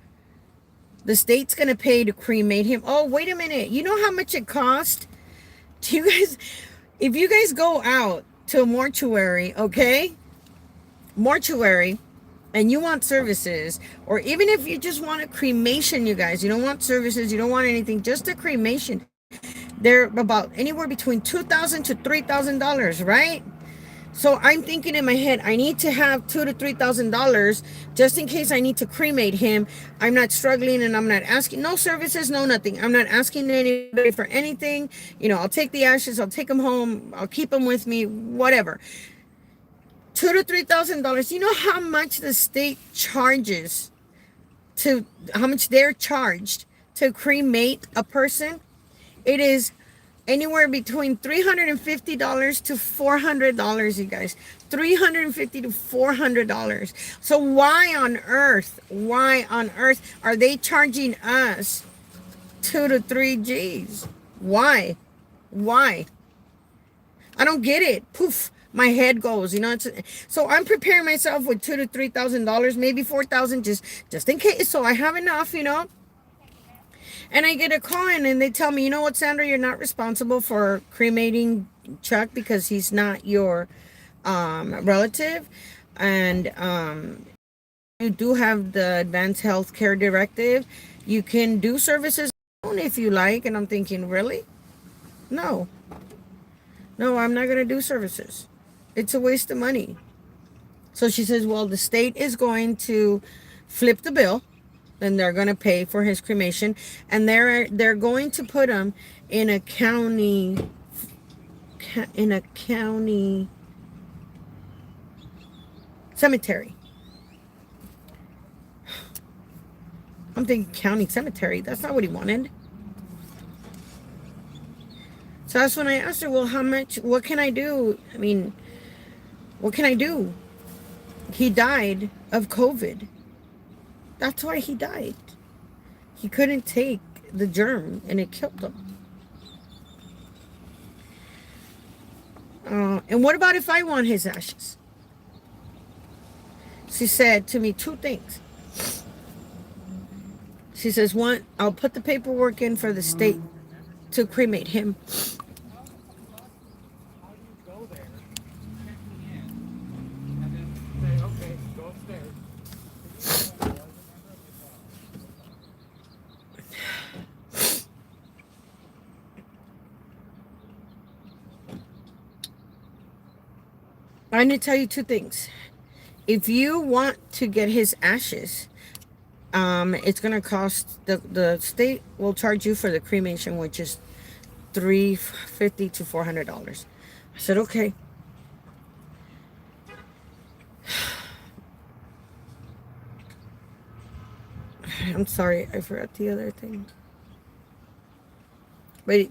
The state's going to pay to cremate him. Oh, wait a minute. You know how much it cost? Do you guys, if you guys go out to a mortuary, okay? Mortuary. And you want services, or even if you just want a cremation, you guys, you don't want services, you don't want anything, just a cremation, they're about anywhere between $2,000 to $3,000, right? So I'm thinking in my head, I need to have $2,000 to $3,000 just in case I need to cremate him. I'm not struggling, and I'm not asking no services, no nothing. I'm not asking anybody for anything. You know, I'll take the ashes, I'll take them home, I'll keep them with me, whatever. $2,000 to $3,000. You know how much the state charges how much they're charged to cremate a person? It is anywhere between $350 to $400, you guys. $350 to $400. So why on earth are they charging us 2 to 3 G's? Why? I don't get it. Poof. My head goes, you know. So I'm preparing myself with $2,000 to $3,000, maybe $4,000, just in case. So I have enough, you know. And I get a call in, and they tell me, you know what, Sandra, you're not responsible for cremating Chuck because he's not your relative, and you do have the Advanced Health Care Directive. You can do services if you like. And I'm thinking, really? No, I'm not gonna do services. It's a waste of money. So she says, well, the state is going to flip the bill, and they're going to pay for his cremation, and they're going to put him in a county cemetery. I'm thinking county cemetery. That's not what he wanted. So that's when I asked her, well, how much, what can I do? I mean, what can I do? He died of COVID. That's why he died. He couldn't take the germ, and it killed him. And what about if I want his ashes? She said to me 2 things. She says, 1, I'll put the paperwork in for the state to cremate him. I'm going to tell you 2 things. If you want to get his ashes, it's going to cost, the state will charge you for the cremation, which is $350 to $400. I said, okay. I'm sorry, I forgot the other thing. But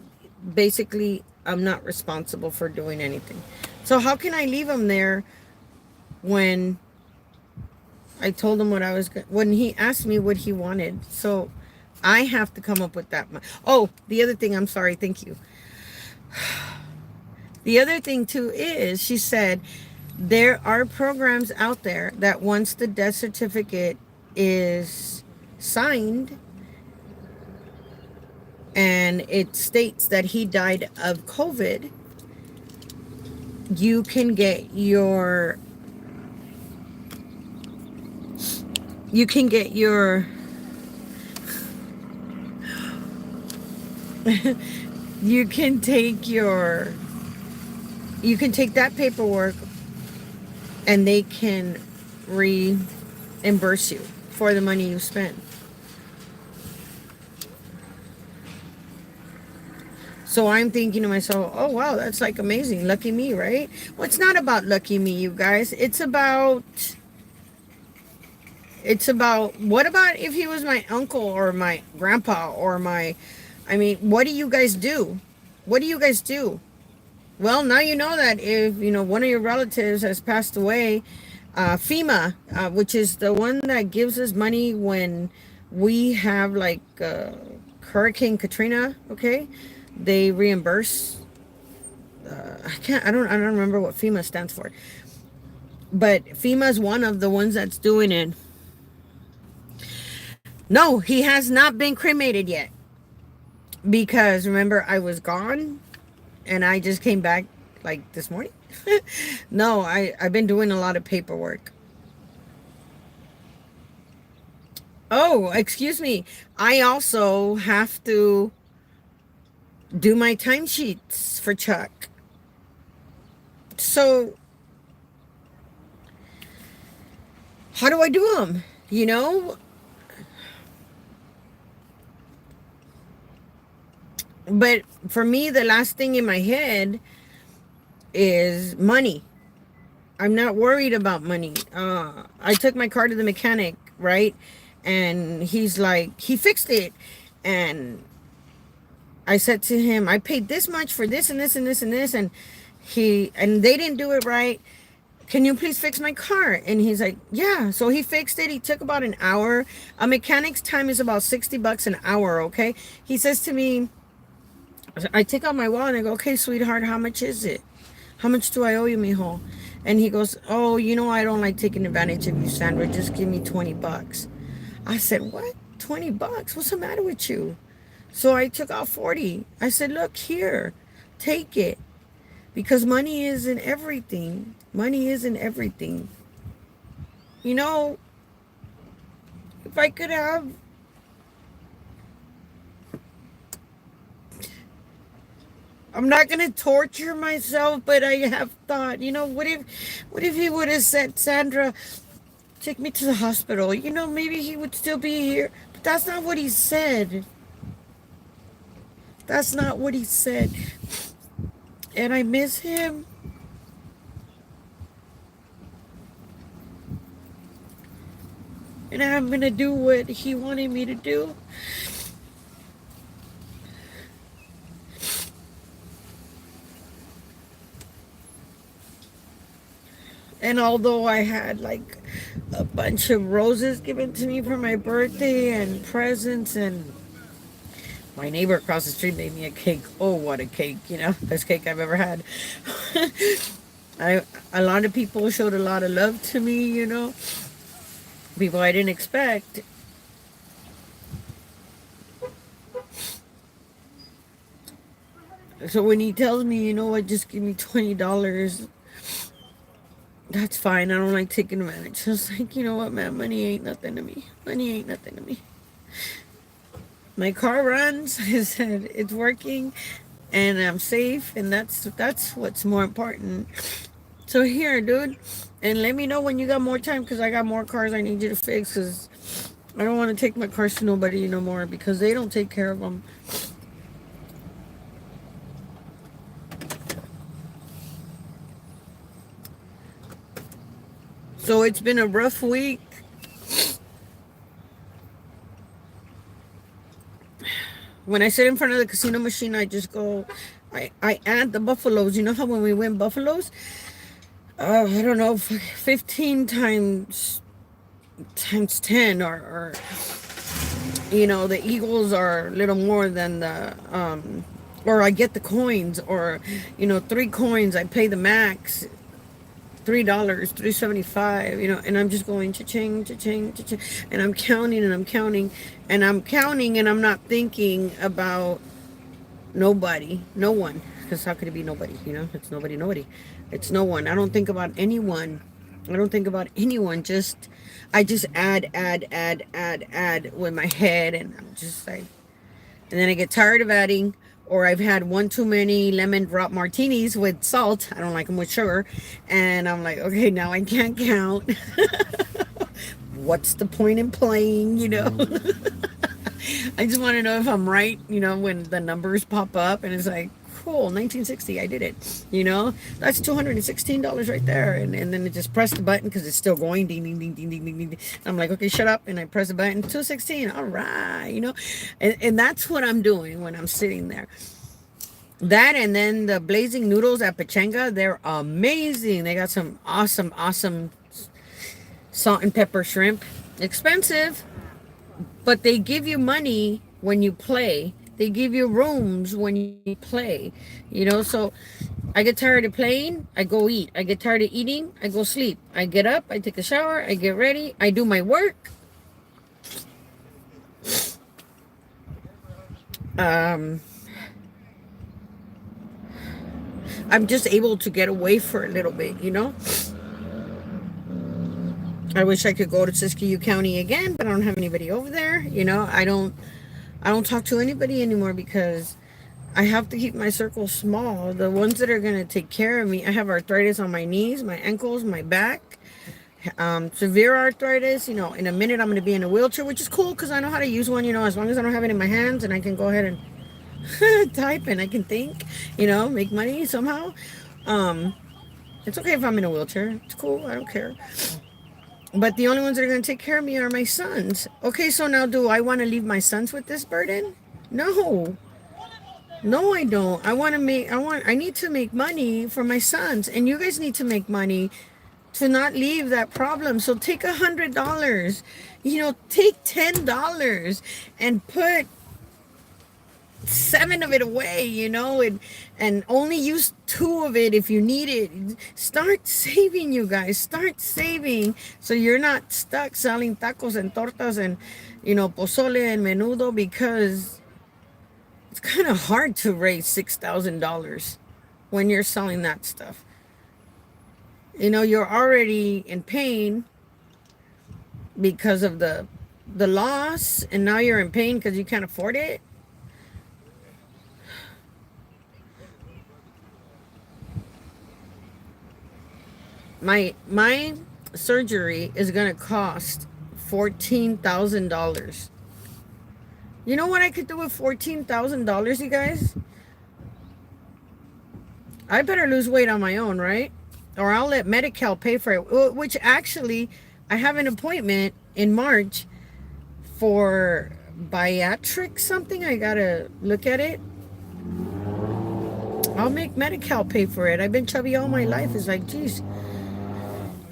basically, I'm not responsible for doing anything. So how can I leave him there when I told him what I was when he asked me what he wanted? So I have to come up with that. Oh, the other thing, I'm sorry, thank you. The other thing too is she said there are programs out there that once the death certificate is signed and it states that he died of COVID, you can get your you can get your you can take your you can take that paperwork and they can reimburse you for the money you spent. So I'm thinking to myself, oh wow, that's like amazing. Lucky me, right? Well, it's not about lucky me, you guys. It's about what about if he was my uncle or my grandpa or my I mean, what do you guys do? What do you guys do? Well, now you know that if one of your relatives has passed away, FEMA, which is the one that gives us money when we have like Hurricane Katrina, okay? They reimburse. I don't remember what FEMA stands for, but FEMA is one of the ones that's doing it. No, he has not been cremated yet because remember I was gone and I just came back like this morning. No, I've been doing a lot of paperwork. Oh, excuse me. I also have to do my timesheets for Chuck. So, how do I do them? But for me, the last thing in my head is money. I'm not worried about money. I took my car to the mechanic, right? And he's like, he fixed it. And I said to him, I paid this much for this and this and this and this. And they didn't do it right. Can you please fix my car? And he's like, yeah. So he fixed it. He took about an hour. A mechanic's time is about $60 an hour, okay? He says to me, I take out my wallet and I go, okay, sweetheart, how much is it? How much do I owe you, mijo? And he goes, oh, I don't like taking advantage of you, Sandra. Just give me $20. I said, what? $20? What's the matter with you? So I took out 40. I said, look here, take it. Because money isn't everything. Money isn't everything. If I could have I'm not gonna torture myself, but I have thought, what if he would have said, Sandra, take me to the hospital? Maybe he would still be here. But that's not what he said. That's not what he said. And I miss him. And I'm gonna do what he wanted me to do. And although I had like a bunch of roses given to me for my birthday and presents, and my neighbor across the street made me a cake. Oh, what a cake, best cake I've ever had. A lot of people showed a lot of love to me, people I didn't expect. So when he tells me, what, just give me $20, that's fine. I don't like taking advantage. I was like, you know what, man, money ain't nothing to me. Money ain't nothing to me. My car runs. I said it's working, and I'm safe, and that's what's more important. So here, dude, and let me know when you got more time, because I got more cars I need you to fix, because I don't want to take my cars to nobody no more, because they don't take care of them. So it's been a rough week. When I sit in front of the casino machine, I just go, I add the buffaloes. You know how when we win buffaloes, I don't know, 15 times 10, or the Eagles are a little more than the or I get the coins, or 3 coins, I pay the max, $3, 3.75, and I'm just going cha-ching, cha-ching, cha-ching, and I'm counting and I'm counting and I'm counting, and I'm not thinking about nobody, no one, because how could it be nobody? It's nobody, nobody. It's no one. I don't think about anyone. I don't think about anyone. I just add with my head, and I'm just like, and then I get tired of adding, or I've had one too many lemon drop martinis with salt. I don't like them with sugar. And I'm like, okay, now I can't count. What's the point in playing? I just want to know if I'm right, when the numbers pop up and it's like, cool, 1960, I did it. That's $216 right there. And then it just press the button because it's still going, ding, ding, ding, ding, ding, ding, ding. I'm like, okay, shut up. And I press the button, 216, all right, and that's what I'm doing when I'm sitting there. That, and then the blazing noodles at Pachanga, they're amazing. They got some awesome, awesome salt and pepper shrimp. Expensive, but they give you money when you play. They give you rooms when you play. So I get tired of playing, I go eat. I get tired of eating, I go sleep. I get up, I take a shower, I get ready, I do my work. I'm just able to get away for a little bit. I wish I could go to Siskiyou County again, but I don't have anybody over there. I don't talk to anybody anymore because I have to keep my circle small. The ones that are going to take care of me, I have arthritis on my knees, my ankles, my back, severe arthritis. In a minute I'm going to be in a wheelchair, which is cool because I know how to use one, as long as I don't have it in my hands and I can go ahead and type and I can think, make money somehow. It's okay if I'm in a wheelchair. It's cool. I don't care. But the only ones that are going to take care of me are my sons. Okay, so now do I want to leave my sons with this burden? No. No, I don't. I need to make money for my sons, and you guys need to make money to not leave that problem. So take $100, take $10 and put 7 of it away, and only use 2 of it if you need it. Start saving, you guys. Start saving so you're not stuck selling tacos and tortas and, pozole and menudo, because it's kind of hard to raise $6,000 when you're selling that stuff. You're already in pain because of the loss, and now you're in pain because you can't afford it. My surgery is gonna cost $14,000. You know what I could do with $14,000, you guys? I better lose weight on my own, right? Or I'll let Medi-Cal pay for it. Which actually, I have an appointment in March for bariatric something. I gotta look at it. I'll make Medi-Cal pay for it. I've been chubby all my life. It's like, geez,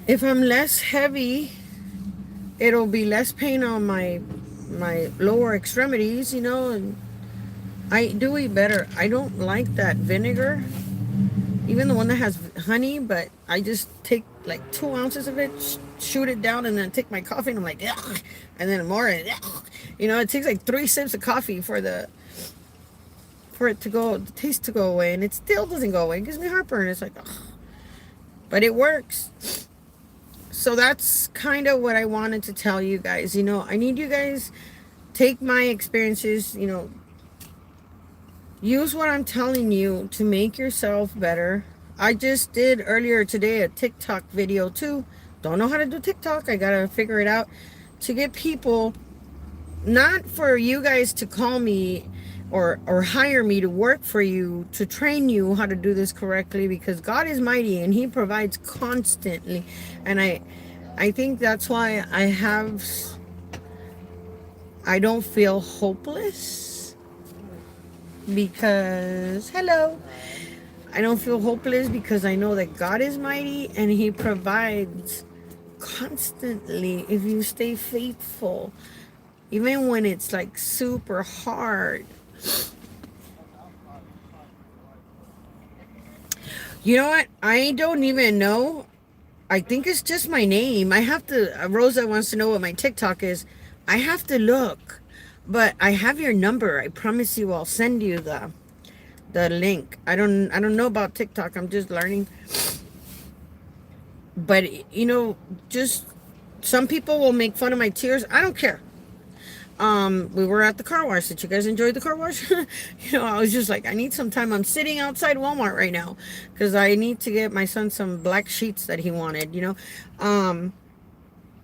if I'm less heavy, it'll be less pain on my lower extremities, and I do eat better. I don't like that vinegar, even the one that has honey, but I just take like 2 ounces of it, shoot it down, and then take my coffee, and I'm like, ugh, and then more, and it takes like 3 sips of coffee for it to go, the taste to go away, and it still doesn't go away. It gives me heartburn. It's like, ugh. But it works. So that's kind of what I wanted to tell you guys. I need you guys, take my experiences, use what I'm telling you to make yourself better. I just did earlier today a TikTok video too. Don't know how to do TikTok. I gotta figure it out to get people, not for you guys to call me or hire me to work for you, to train you how to do this correctly, because God is mighty and he provides constantly. And I think that's why I don't feel hopeless, because I don't feel hopeless because I know that God is mighty and he provides constantly if you stay faithful, even when it's like super hard. You know what? I don't even know. I think it's just my name. I have to. Rosa wants to know what my TikTok is. I have to look, but I have your number. I promise you, I'll send you the link. I don't know about TikTok. I'm just learning. But just some people will make fun of my tears. I don't care. We were at the car wash. Did you guys enjoy the car wash? I was just like, I need some time. I'm sitting outside Walmart right now because I need to get my son some black sheets that he wanted. I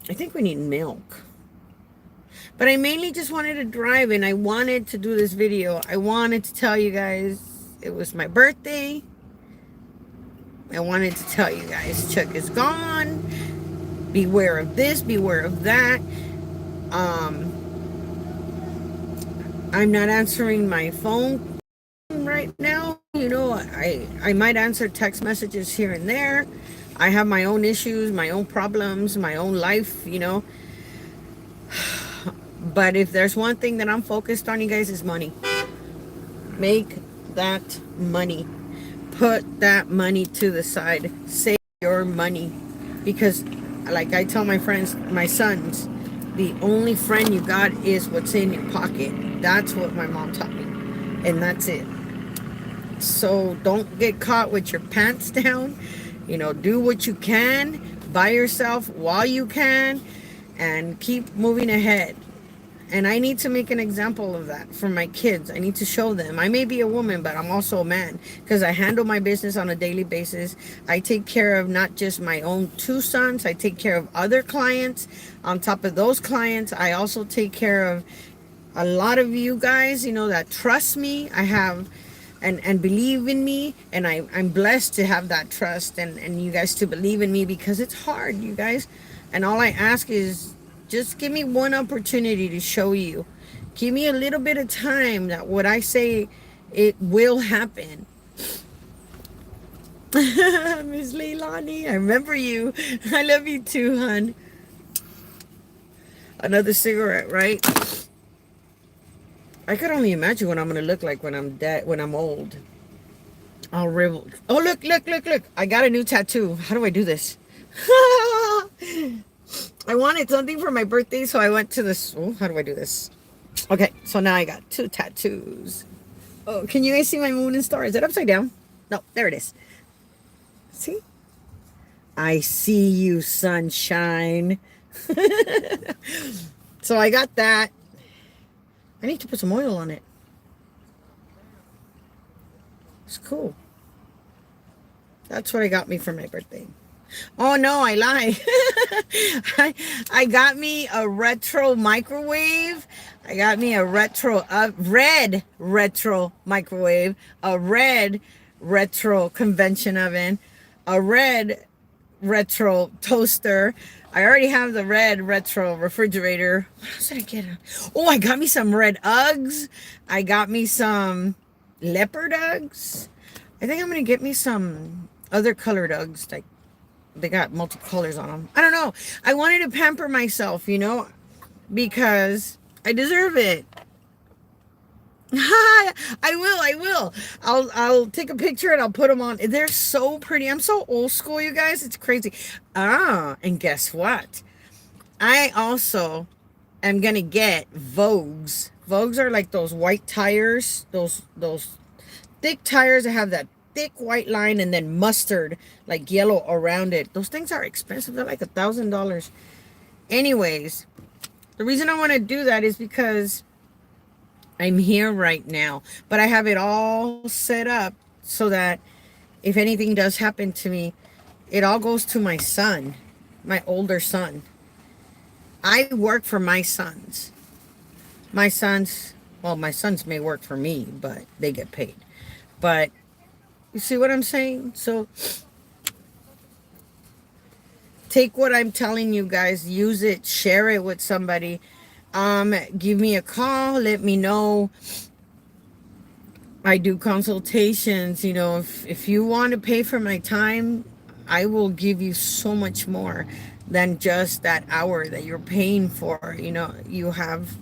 think we need milk. But I mainly just wanted to drive, and I wanted to do this video. I wanted to tell you guys it was my birthday. I wanted to tell you guys Chuck is gone. Beware of this, beware of that. I'm not answering my phone right now. I might answer text messages here and there. I have my own issues, my own problems, my own life. But if there's one thing that I'm focused on, you guys, is money. Make that money. Put that money to the side. Save your money. Because like I tell my friends, my sons, the only friend you got is what's in your pocket. That's what my mom taught me. And that's it. So don't get caught with your pants down. Do what you can. Buy yourself while you can. And keep moving ahead. And I need to make an example of that for my kids. I need to show them. I may be a woman, but I'm also a man. Because I handle my business on a daily basis. I take care of not just my own 2 sons. I take care of other clients. On top of those clients, I also take care of a lot of you guys, that trust me. I have and believe in me. And I'm blessed to have that trust and you guys to believe in me, because it's hard, you guys. And all I ask is, just give me one opportunity to show you. Give me a little bit of time that what I say, it will happen. Miss Leilani, I remember you. I love you too, hon. Another cigarette, right? I could only imagine what I'm going to look like when I'm dead, when I'm old. I'll rivel. Oh, look. I got a new tattoo. How do I do this? I wanted something for my birthday, so I went to this. Oh, how do I do this? Okay, so now I got 2 tattoos. Oh, can you guys see my moon and star? Is it upside down? No, there it is. See? I see you, sunshine. So I got that. I need to put some oil on it. It's cool. That's what I got me for my birthday. Oh no, I lied. I got me a retro microwave. I got me a red retro microwave, a red retro convention oven, a red retro toaster. I already have the red retro refrigerator. What else did I get? Oh, I got me some red Uggs. I got me some leopard Uggs. I think I'm gonna get me some other colored Uggs, like they got multiple colors on them. I don't know. I wanted to pamper myself, because I deserve it. I will. I'll take a picture and I'll put them on. They're so pretty. I'm so old school, you guys. It's crazy. And guess what? I also am gonna get Vogues. Vogues are like those white tires, those thick tires that have that thick white line and then mustard, like yellow around it. Those things are expensive. They're like $1,000. Anyways, the reason I want to do that is because I'm here right now, but I have it all set up so that if anything does happen to me, it all goes to my son, my older son. I work for my sons. My sons may work for me, but they get paid. But you see what I'm saying? So take what I'm telling you guys, use it, share it with somebody. Give me a call, let me know. I do consultations, if you want to pay for my time, I will give you so much more than just that hour that you're paying for. You have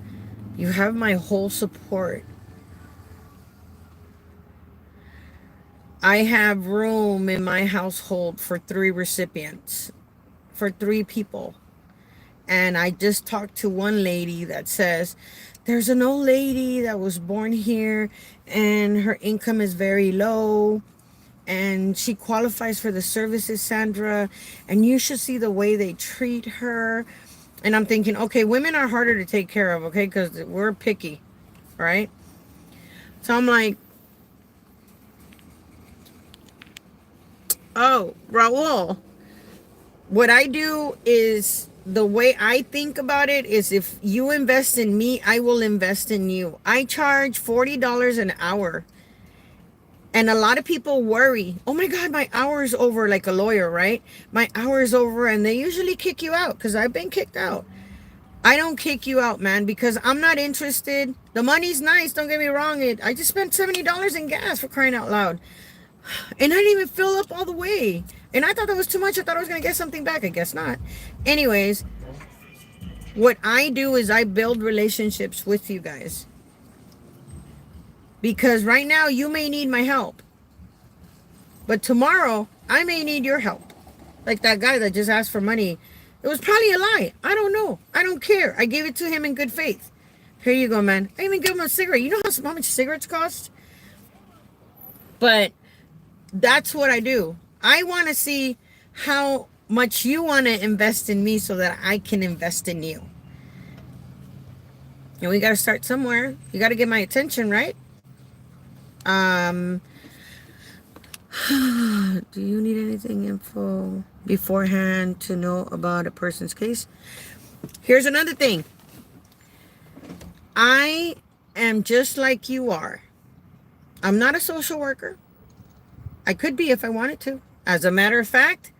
my whole support. I have room in my household for 3 recipients, for 3 people. And I just talked to one lady that says, there's an old lady that was born here and her income is very low and she qualifies for the services, Sandra, and you should see the way they treat her. And I'm thinking, okay, women are harder to take care of, okay, because we're picky, right? So I'm like, oh, Raul, what I do is, the way I think about it is, if you invest in me, I will invest in you. I charge $40 an hour. And a lot of people worry, oh my God, my hour is over, like a lawyer, right? My hour is over, and they usually kick you out, because I've been kicked out. I don't kick you out, man, because I'm not interested. The money's nice, don't get me wrong. I just spent $70 in gas, for crying out loud. And I didn't even fill up all the way. And I thought that was too much. I thought I was going to get something back. I guess not. Anyways, what I do is I build relationships with you guys. Because right now you may need my help. But tomorrow I may need your help. Like that guy that just asked for money. It was probably a lie. I don't know. I don't care. I gave it to him in good faith. Here you go, man. I even give him a cigarette. You know how much cigarettes cost? But that's what I do. I want to see how much you want to invest in me so that I can invest in you. And we got to start somewhere. You got to get my attention, right? Do you need anything info beforehand to know about a person's case? Here's another thing. I am just like you are. I'm not a social worker. I could be if I wanted to. As a matter of fact,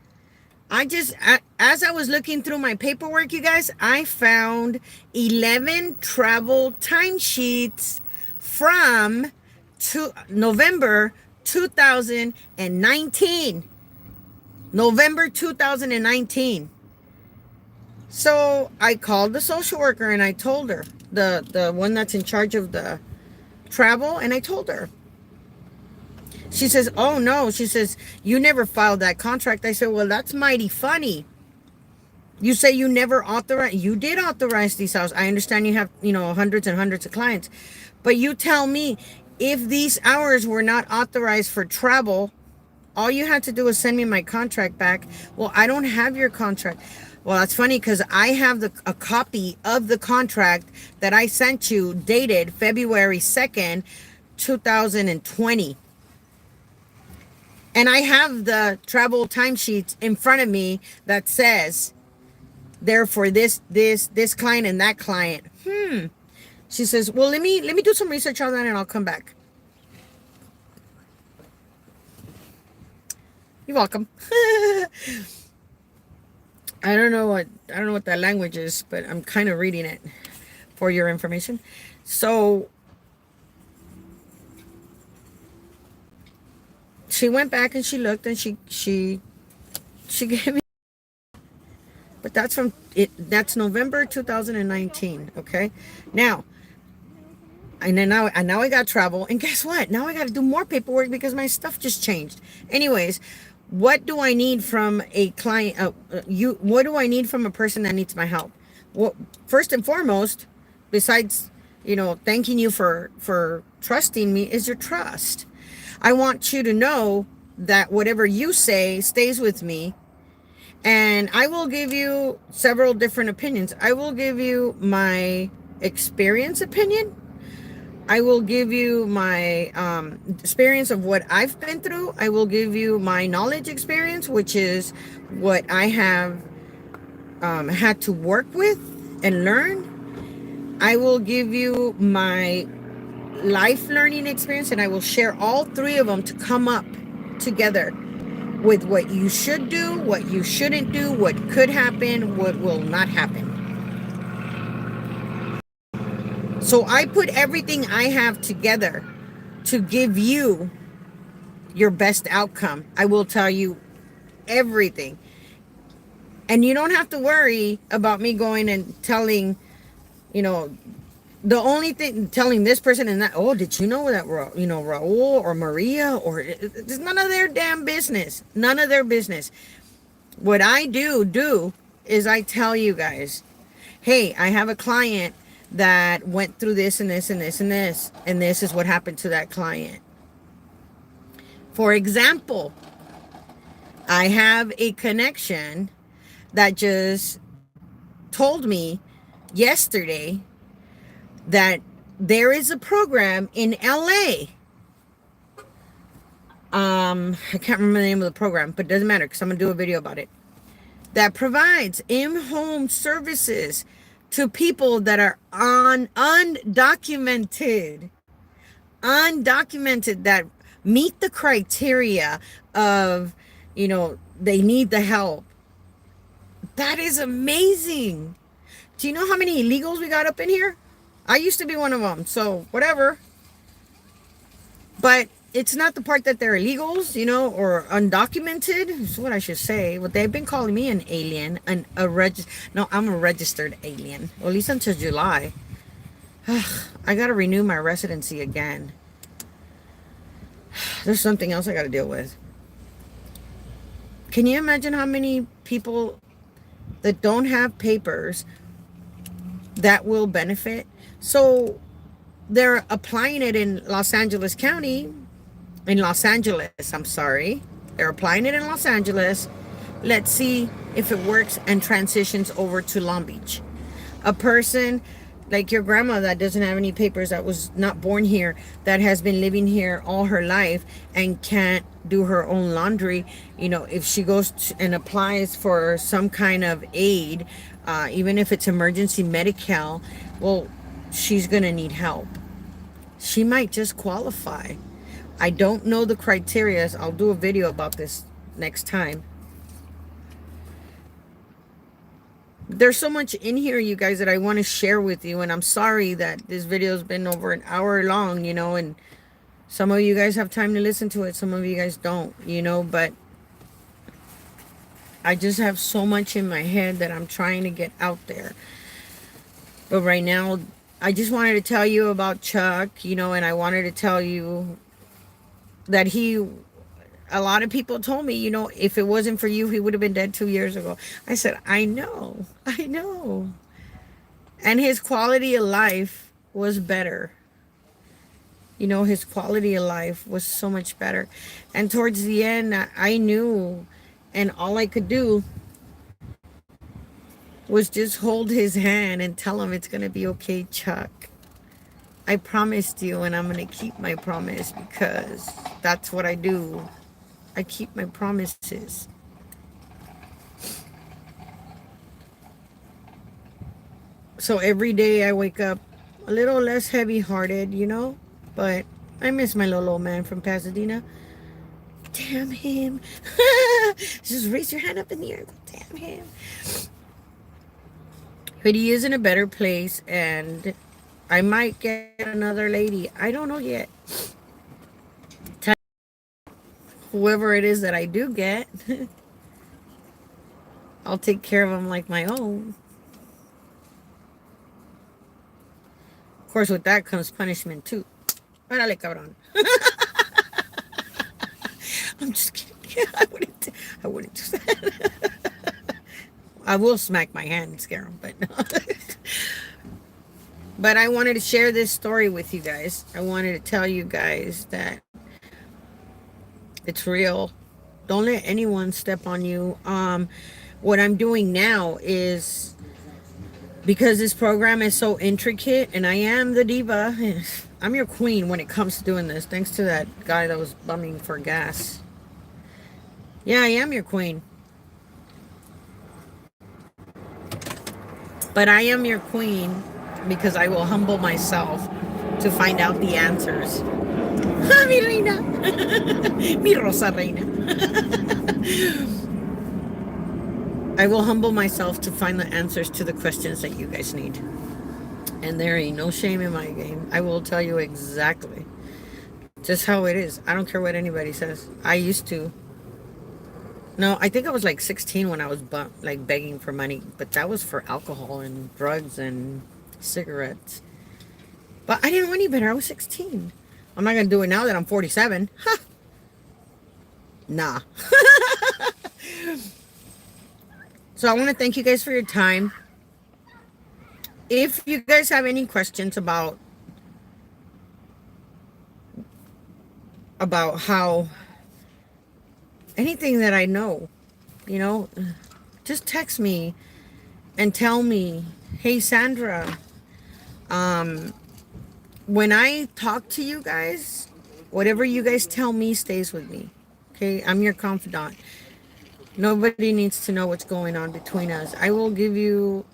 as I was looking through my paperwork, you guys, I found 11 travel timesheets from November 2019. November 2019. So I called the social worker and I told her, the one that's in charge of the travel, and I told her. She says, oh no, she says, you never filed that contract. I said, well, that's mighty funny. You say you never authorized, you did authorize these hours. I understand you have, hundreds and hundreds of clients, but you tell me, if these hours were not authorized for travel, all you had to do was send me my contract back. Well, I don't have your contract. Well, that's funny because I have a copy of the contract that I sent you dated February 2nd, 2020. And I have the travel timesheets in front of me that says they're for this client and that client. She says, well, let me do some research on that and I'll come back. You're welcome. I don't know what that language is, but I'm kind of reading it for your information. So she went back and she looked and she gave me, but that's that's November 2019. Okay. Now I got travel, and guess what? Now I got to do more paperwork because my stuff just changed. Anyways, what do I need from a client? What do I need from a person that needs my help? Well, first and foremost, besides, thanking you for trusting me, is your trust. I want you to know that whatever you say stays with me, and I will give you several different opinions. I will give you my experience opinion. I will give you my experience of what I've been through. I will give you my knowledge experience, which is what I have had to work with and learn. I will give you my life learning experience, and I will share all 3 of them to come up together with what you should do, what you shouldn't do, what could happen, what will not happen. So I put everything I have together to give you your best outcome. I will tell you everything. And you don't have to worry about me going and telling, The only thing telling this person and that, oh, did you know that, Raul or Maria, or it's none of their damn business. None of their business. What I do is I tell you guys, hey, I have a client that went through this and this and this and this, and this is what happened to that client. For example, I have a connection that just told me yesterday that there is a program in LA. I can't remember the name of the program, but it doesn't matter because I'm gonna do a video about it. That provides in-home services to people that are undocumented, that meet the criteria of, they need the help. That is amazing. Do you know how many illegals we got up in here? I used to be one of them, so whatever. But it's not the part that they're illegals, or undocumented. Is what I should say. Well, they've been calling me an alien, no, I'm a registered alien. Well, at least until July. I gotta renew my residency again. There's something else I gotta deal with. Can you imagine how many people that don't have papers that will benefit? So they're applying it in Los Angeles County. I'm sorry. They're applying it in Los Angeles. Let's see if it works and transitions over to Long Beach. A person like your grandma that doesn't have any papers, that was not born here, that has been living here all her life and can't do her own laundry, if she goes and applies for some kind of aid, even if it's emergency medical, well, she's gonna need help. She might just qualify. I don't know the criteria. I'll do a video about this next time. There's so much in here, you guys, that I want to share with you, and I'm sorry that this video's been over an hour long, and some of you guys have time to listen to it, some of you guys don't, but I just have so much in my head that I'm trying to get out there. But right now, I just wanted to tell you about Chuck, and I wanted to tell you that a lot of people told me, if it wasn't for you, he would have been dead 2 years ago. I said, I know. And his quality of life was better. His quality of life was so much better. And towards the end, I knew, and all I could do was just hold his hand and tell him it's going to be okay, Chuck. I promised you, and I'm going to keep my promise, because that's what I do. I keep my promises. So every day I wake up a little less heavy-hearted, but I miss my little old man from Pasadena. Damn him. Just raise your hand up in the air. Damn him. But he is in a better place, and I might get another lady. I don't know yet. Whoever it is that I do get, I'll take care of him like my own. Of course, with that comes punishment too. Órale, cabrón. I'm just kidding. I wouldn't do that. I will smack my hand and scare him, but no. But I wanted to share this story with you guys. I wanted to tell you guys that it's real. Don't let anyone step on you. What I'm doing now is, because this program is so intricate, and I am the diva. I'm your queen when it comes to doing this. Thanks to that guy that was bumming for gas. Yeah, I am your queen. But I am your queen because I will humble myself to find out the answers. Mi reina. Mi rosa reina. I will humble myself to find the answers to the questions that you guys need. And there ain't no shame in my game. I will tell you exactly just how it is. I don't care what anybody says. I used to. No, I think I was like 16 when I was begging for money. But that was for alcohol and drugs and cigarettes. But I didn't know any better. I was 16. I'm not going to do it now that I'm 47. Huh. Nah. So I want to thank you guys for your time. If you guys have any questions about how anything that I know, you know, just text me and tell me, hey Sandra, when I talk to you guys, whatever you guys tell me stays with me. Okay, I'm your confidant. Nobody needs to know what's going on between us. I will give you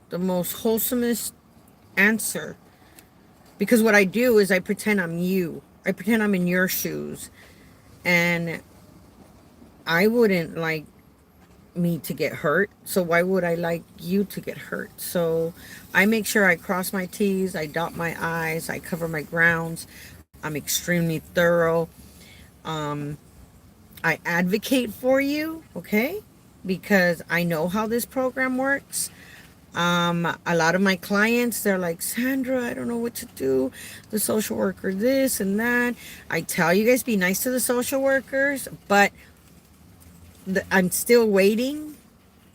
the most wholesomest answer, because what I do is I pretend I'm you. I pretend I'm in your shoes, and I wouldn't like me to get hurt, so why would I like you to get hurt? So I make sure I cross my T's, I dot my I's, I cover my grounds. I'm extremely thorough. I advocate for you, okay, because I know how this program works. A lot of my clients, they're like, Sandra, I don't know what to do, the social worker this and that. I tell you guys, be nice to the social workers, but I'm still waiting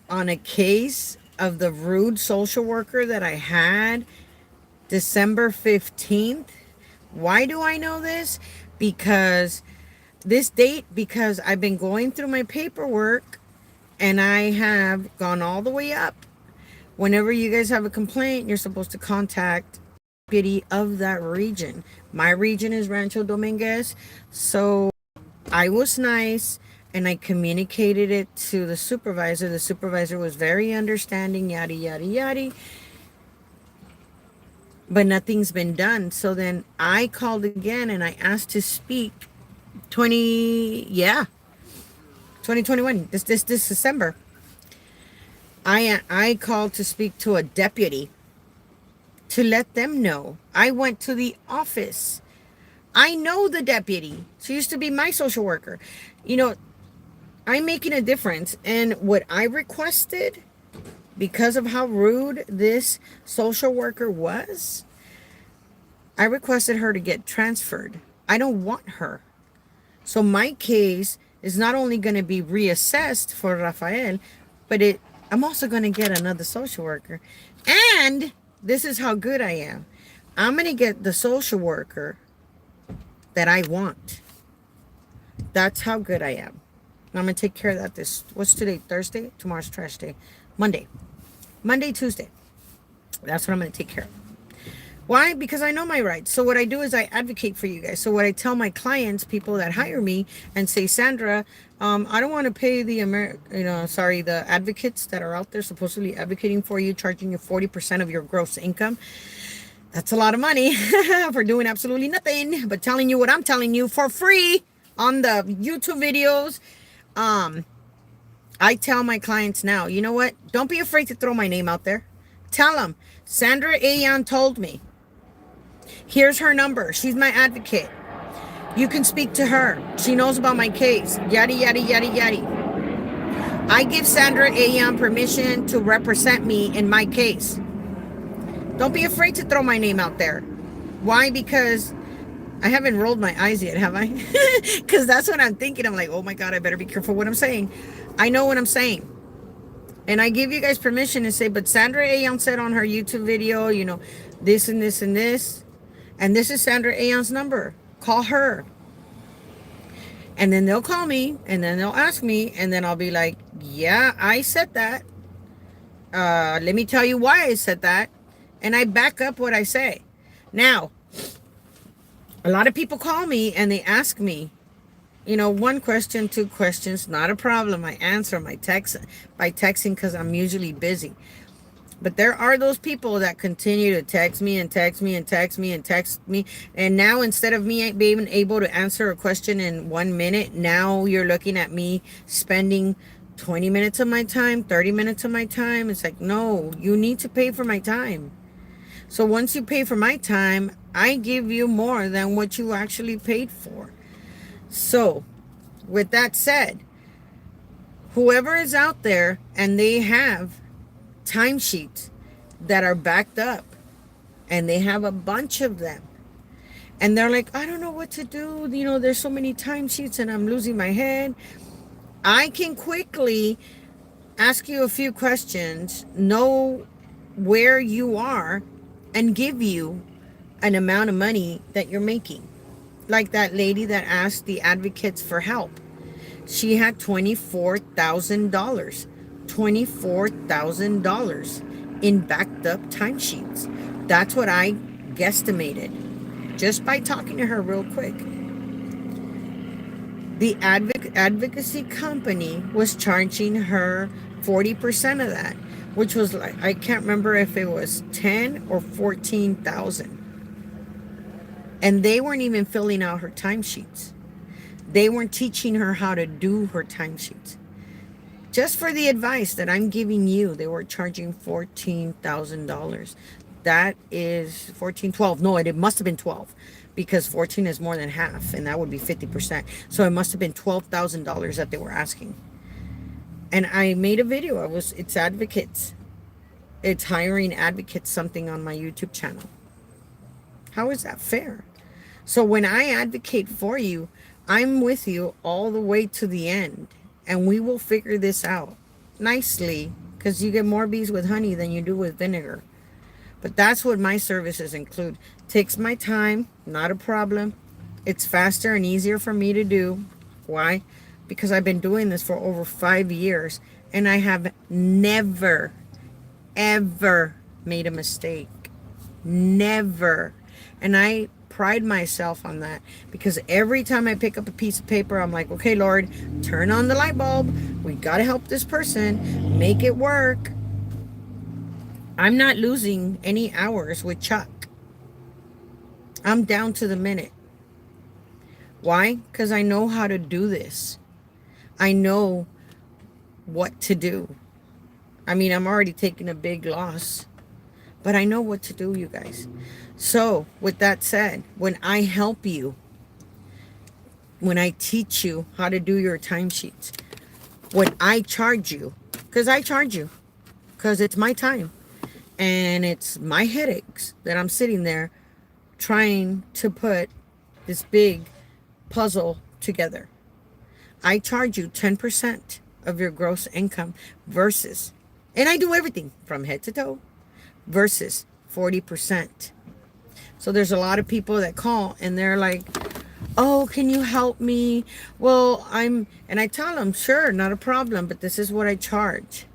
on a case of the rude social worker that I had December 15th. Why do I know this? Because this date, because I've been going through my paperwork and I have gone all the way up. Whenever you guys have a complaint, you're supposed to contact the deputy of that region. My region is Rancho Dominguez. So I was nice and I communicated it to the supervisor. The supervisor was very understanding, yada, yada, yada. But nothing's been done. So then I called again and I asked to speak 2021, this December. I called to speak to a deputy to let them know. I went to the office. I know the deputy. She used to be my social worker. You know, I'm making a difference. And what I requested, because of how rude this social worker was, I requested her to get transferred. I don't want her. So my case is not only going to be reassessed for Rafael, but I'm also going to get another social worker. And this is how good I am. I'm going to get the social worker that I want. That's how good I am. I'm going to take care of that what's today? Thursday? Tomorrow's trash day. Monday, Tuesday. That's what I'm going to take care of. Why? Because I know my rights. So what I do is I advocate for you guys. So what I tell my clients, people that hire me, and say, Sandra, I don't want to pay the the advocates that are out there supposedly advocating for you, charging you 40% of your gross income. That's a lot of money for doing absolutely nothing but telling you what I'm telling you for free on the YouTube videos. I tell my clients now, you know what? Don't be afraid to throw my name out there. Tell them, Sandra Ayan told me. Here's her number. She's my advocate. You can speak to her. She knows about my case. Yada, yada, yada, yada. I give Sandra Ayan permission to represent me in my case. Don't be afraid to throw my name out there. Why? Because I haven't rolled my eyes yet, have I? Because that's what I'm thinking. I'm like, oh my God, I better be careful what I'm saying. I know what I'm saying. And I give you guys permission to say, but Sandra Ayan said on her YouTube video, you know, this and this and this. And this is Sandra Ayan's number. Call her. And then they'll call me and then they'll ask me. And then I'll be like, yeah, I said that. Let me tell you why I said that. And I back up what I say. Now, a lot of people call me and they ask me, you know, 1 question, 2 questions, not a problem. I answer my text by texting because I'm usually busy. But there are those people that continue to text me and text me and text me and text me. And now instead of me being able to answer a question in 1 minute, now you're looking at me spending 20 minutes of my time, 30 minutes of my time. It's like, no, you need to pay for my time. So once you pay for my time, I give you more than what you actually paid for. So with that said, whoever is out there and they have timesheets that are backed up, And they have a bunch of them. And they're like, I don't know what to do. You know, there's so many timesheets and I'm losing my head. I can quickly ask you a few questions, know where you are, and give you an amount of money that you're making. Like that lady that asked the advocates for help. She had $24,000. $24,000 in backed up timesheets. That's what I guesstimated just by talking to her real quick. The advocacy company was charging her 40% of that, which was like, I can't remember if it was 10 or 14,000. And they weren't even filling out her timesheets. They weren't teaching her how to do her timesheets. Just for the advice that I'm giving you, they were charging $14,000. That is 14, 12. No, it must have been 12 because 14 is more than half and that would be 50%. So it must have been $12,000 that they were asking. And I made a video. It's advocates. It's hiring advocates something on my YouTube channel. How is that fair? So when I advocate for you, I'm with you all the way to the end. And we will figure this out nicely because you get more bees with honey than you do with vinegar. But that's what my services include. Takes my time, not a problem. It's faster and easier for me to do. Why? Because I've been doing this for over 5 years and I have never, ever made a mistake. Never. And I pride myself on that because every time I pick up a piece of paper, I'm like, okay, Lord, turn on the light bulb. We got to help this person, make it work. I'm not losing any hours with Chuck. I'm down to the minute. Why? Because I know how to do this. I know what to do. I mean, I'm already taking a big loss, but I know what to do, you guys. So with that said, when I help you, when I teach you how to do your timesheets, when I charge you, because it's my time and it's my headaches that I'm sitting there trying to put this big puzzle together. I charge you 10% of your gross income versus, and I do everything from head to toe, versus 40%. So there's a lot of people that call and they're like, oh, can you help me? Well, and I tell them, sure, not a problem, but this is what I charge.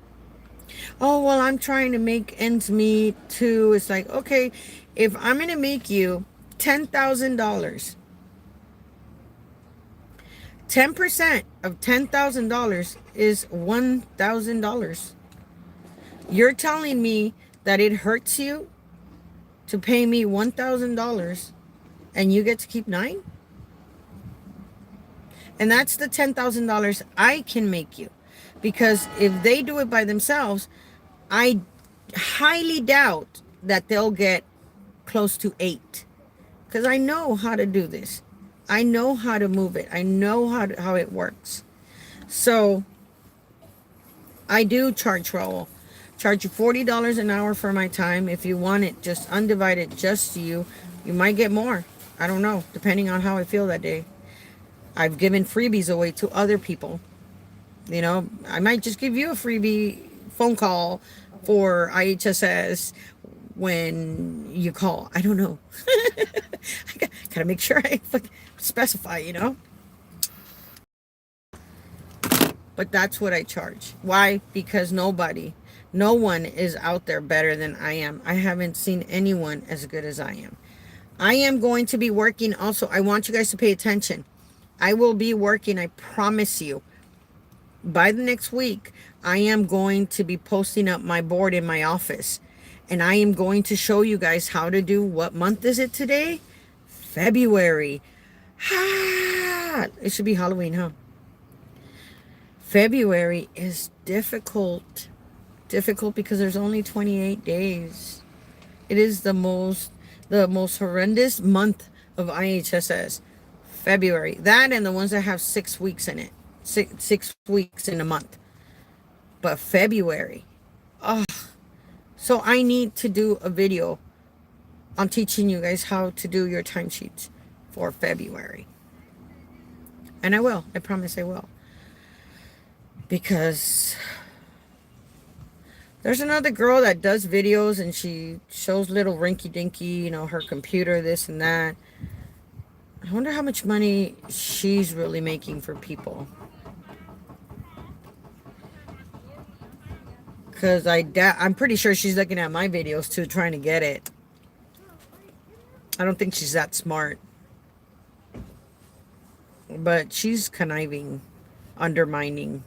Oh, well, I'm trying to make ends meet too. It's like, okay, if I'm going to make you $10,000, 10% of $10,000 is $1,000. You're telling me that it hurts you to pay me $1,000 and you get to keep 9? And that's the $10,000 I can make you. Because if they do it by themselves, I highly doubt that they'll get close to 8. Because I know how to do this. I know how to move it. I know how it works. So I do charge Raul. Charge you $40 an hour for my time. If you want it just undivided, just to you, you might get more. I don't know, depending on how I feel that day. I've given freebies away to other people. You know, I might just give you a freebie phone call for IHSS when you call. I don't know. I gotta make sure I specify, you know. But that's what I charge. Why? Because no one is out there better than I am. I haven't seen anyone as good as I am. I am going to be working also. I want you guys to pay attention. I will be working, I promise you. By the next week, I am going to be posting up my board in my office. And I am going to show you guys how to do, what month is it today? February. It should be Halloween, huh? February is difficult. Difficult because there's only 28 days. It is the most horrendous month of IHSS. February. That and the ones that have 6 weeks in it. Six weeks in a month. But February. Oh. So I need to do a video on teaching you guys how to do your timesheets for February. And I will. I promise I will. Because there's another girl that does videos and she shows little rinky-dinky, you know, her computer, this and that. I wonder how much money she's really making for people. Because I'm pretty sure she's looking at my videos too, trying to get it. I don't think she's that smart. But she's conniving, undermining,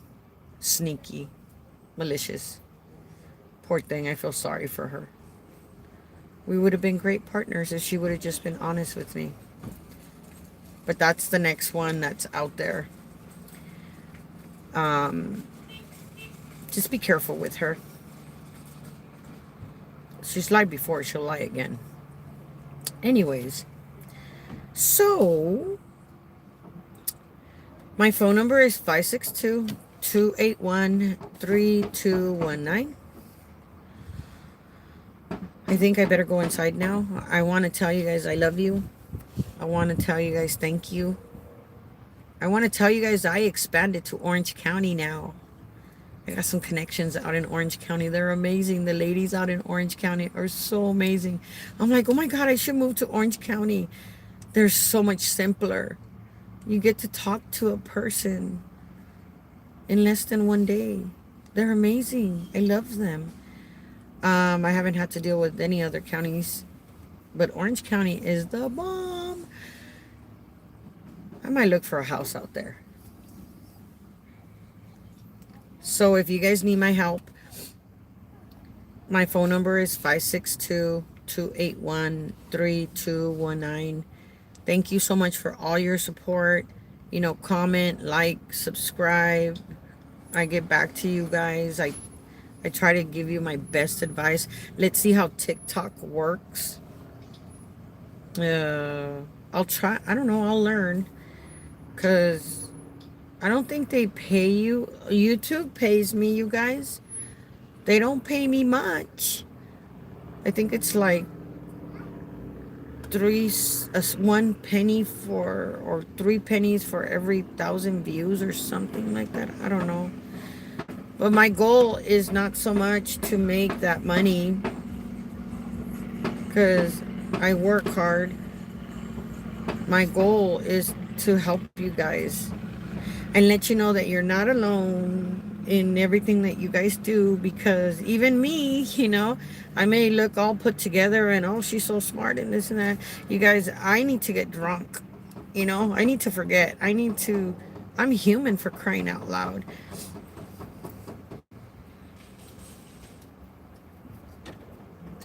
sneaky, malicious. Poor thing, I feel sorry for her. We would have been great partners if she would have just been honest with me. But that's the next one that's out there. Just be careful with her. She's lied before, she'll lie again. Anyways, so my phone number is 562-281-3219. I think I better go inside now. I want to tell you guys I love you. I want to tell you guys thank you. I want to tell you guys I expanded to Orange County now. I got some connections out in Orange County. They're amazing. The ladies out in Orange County are so amazing. I'm like, oh my God, I should move to Orange County. They're so much simpler. You get to talk to a person in less than one day. They're amazing. I love them. I haven't had to deal with any other counties, but Orange County is the bomb. I might look for a house out there. So if you guys need my help, my phone number is 562-281-3219. Thank you so much for all your support. You know, comment, like, subscribe. I get back to you guys. I try to give you my best advice. Let's see how TikTok works. I'll try. I don't know. I'll learn. Because I don't think they pay you. YouTube pays me, you guys. They don't pay me much. I think it's like 1 penny for, or 3 pennies for every 1,000 views or something like that. I don't know. But my goal is not so much to make that money, because I work hard. My goal is to help you guys and let you know that you're not alone in everything that you guys do, because even me, you know, I may look all put together and, oh, she's so smart and this and that. You guys, I need to get drunk. You know, I need to forget. I'm human, for crying out loud.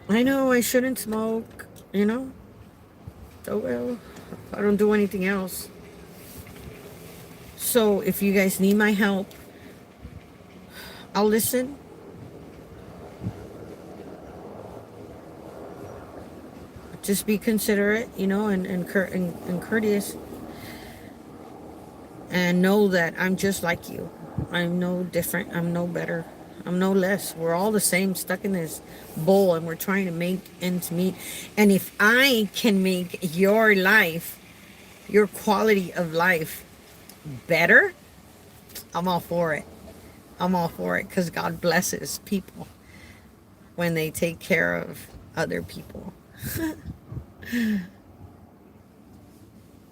I know I shouldn't smoke, you know. Oh well, I don't do anything else. So if you guys need my help, I'll listen. Just be considerate, you know, and courteous. And know that I'm just like you. I'm no different. I'm no better. I'm no less. We're all the same, stuck in this bowl, and we're trying to make ends meet. And if I can make your life, your quality of life better, I'm all for it. I'm all for it, because God blesses people when they take care of other people.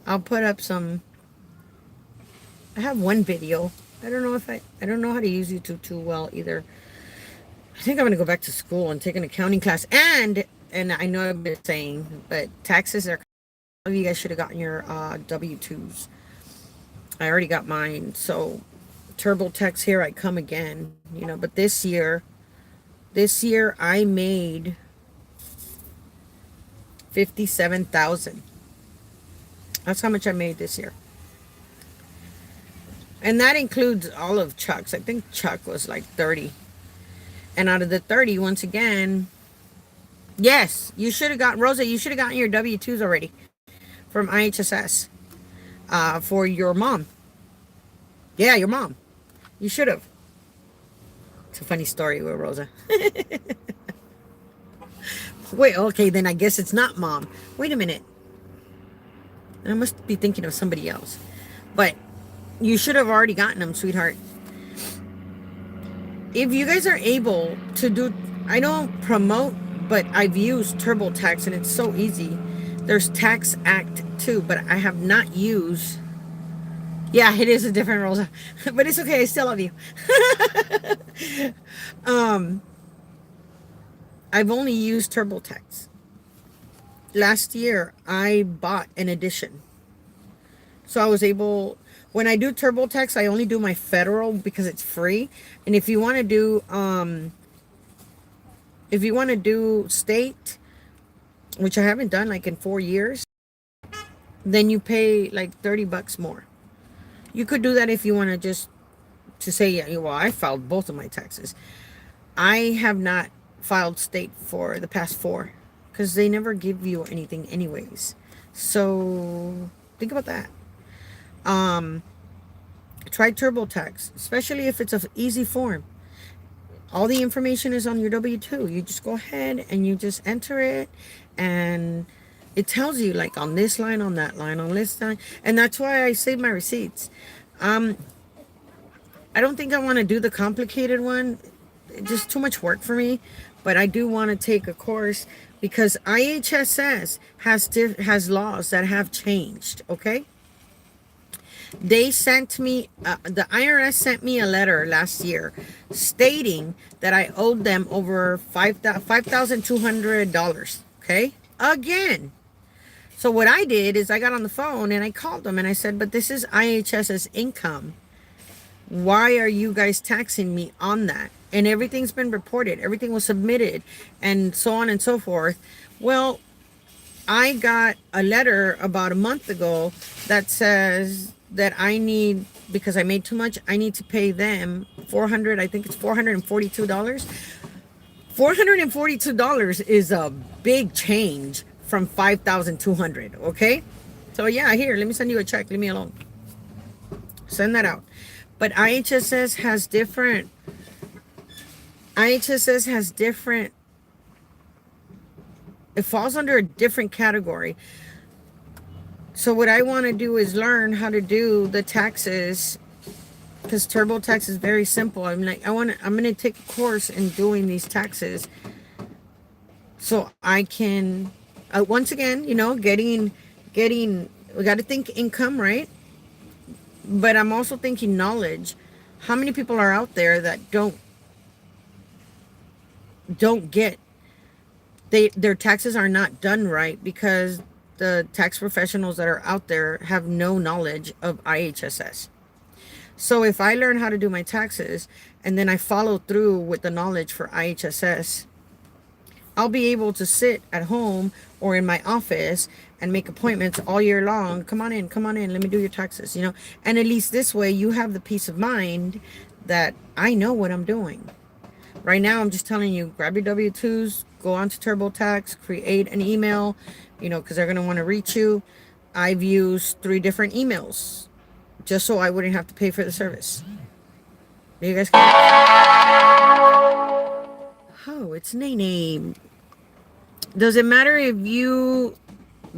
I'll put up some. I have one video. I don't know how to use YouTube too well either. I think I'm gonna go back to school and take an accounting class. And I know I've been saying, but taxes are. All of you guys should have gotten your W-2s. I already got mine. So TurboTax, here I come again. You know, but this year I made $57,000. That's how much I made this year. And that includes all of Chuck's. I think Chuck was like 30. And out of the 30, once again, yes, you should have got, Rosa, you should have gotten your W-2s already from IHSS for your mom. Yeah, your mom. You should have. It's a funny story with Rosa. Wait, okay, then I guess it's not mom. Wait a minute. I must be thinking of somebody else. But you should have already gotten them, sweetheart. If you guys are able to do, I don't promote, but I've used TurboTax and it's so easy. There's Tax Act too, but I have not used. Yeah, it is a different rules, but it's okay. I still love you. um, I've only used TurboTax. Last year, I bought an edition. So I was able, when I do TurboTax, I only do my federal because it's free. And if you want to do state, which I haven't done like in 4 years, then you pay like $30 more. You could do that if you want to just to say, yeah, well, I filed both of my taxes. I have not filed state for the past 4 because they never give you anything anyways. So think about that. Try TurboTax, especially if it's an easy form. All the information is on your W-2. You just go ahead and you just enter it, and it tells you like on this line, on that line, on this line. And that's why I save my receipts. I don't think I want to do the complicated one. It's just too much work for me. But I do want to take a course because IHSS has laws that have changed. Okay. They sent me, the IRS sent me a letter last year stating that I owed them over $5,200. Okay. Again. So what I did is I got on the phone and I called them and I said, but this is IHS's income. Why are you guys taxing me on that? And everything's been reported. Everything was submitted and so on and so forth. Well, I got a letter about a month ago that says that I need, because I made too much, I need to pay them I think it's $442. $442 is a big change from $5,200, okay? So yeah, here, let me send you a check. Leave me alone. Send that out. But IHSS has different, it falls under a different category. So what I want to do is learn how to do the taxes, because TurboTax is very simple. I'm going to take a course in doing these taxes so I can, once again, we got to think income, right? But I'm also thinking knowledge. How many people are out there that don't get, their taxes are not done right because the tax professionals that are out there have no knowledge of IHSS. So if I learn how to do my taxes and then I follow through with the knowledge for IHSS, I'll be able to sit at home or in my office and make appointments all year long. Come on in, let me do your taxes, And at least this way you have the peace of mind that I know what I'm doing. Right now, I'm just telling you, grab your W-2s, go on to TurboTax, create an email, because they're going to want to reach you. I've used 3 different emails just so I wouldn't have to pay for the service. You guys Oh, it's Nene. Does it matter if you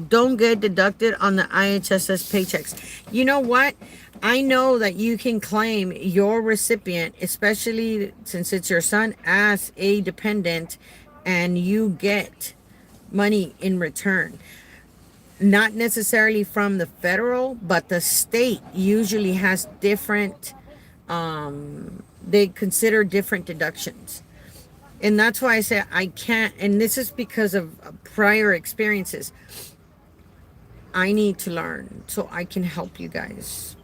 don't get deducted on the IHSS paychecks? You know what? I know that you can claim your recipient, especially since it's your son, as a dependent, and you get money in return. Not necessarily from the federal, but the state usually has different, they consider different deductions. And that's why I say I can't, and this is because of prior experiences. I need to learn so I can help you guys.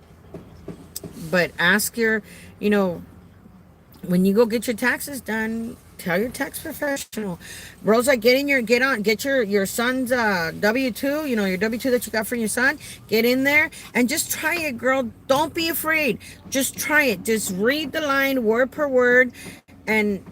But ask your, when you go get your taxes done, tell your tax professional, Rosa, get your son's W-2, your W-2 that you got from your son, get in there and just try it, girl. Don't be afraid. Just try it. Just read the line word per word, and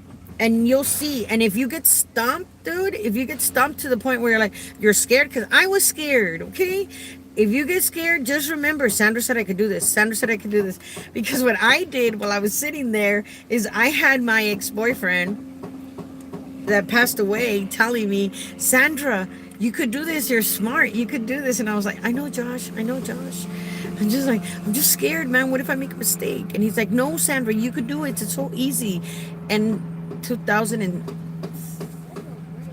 you'll see. And if you get stumped, dude, if you get stumped to the point where you're scared, because I was scared, okay? If you get scared, just remember, Sandra said I could do this. Sandra said I could do this. Because what I did while I was sitting there is I had my ex-boyfriend that passed away telling me, Sandra, you could do this. You're smart. You could do this. And I was like, I know, Josh. I know, Josh. I'm just scared, man. What if I make a mistake? And he's like, no, Sandra, you could do it. It's so easy. And 2000 and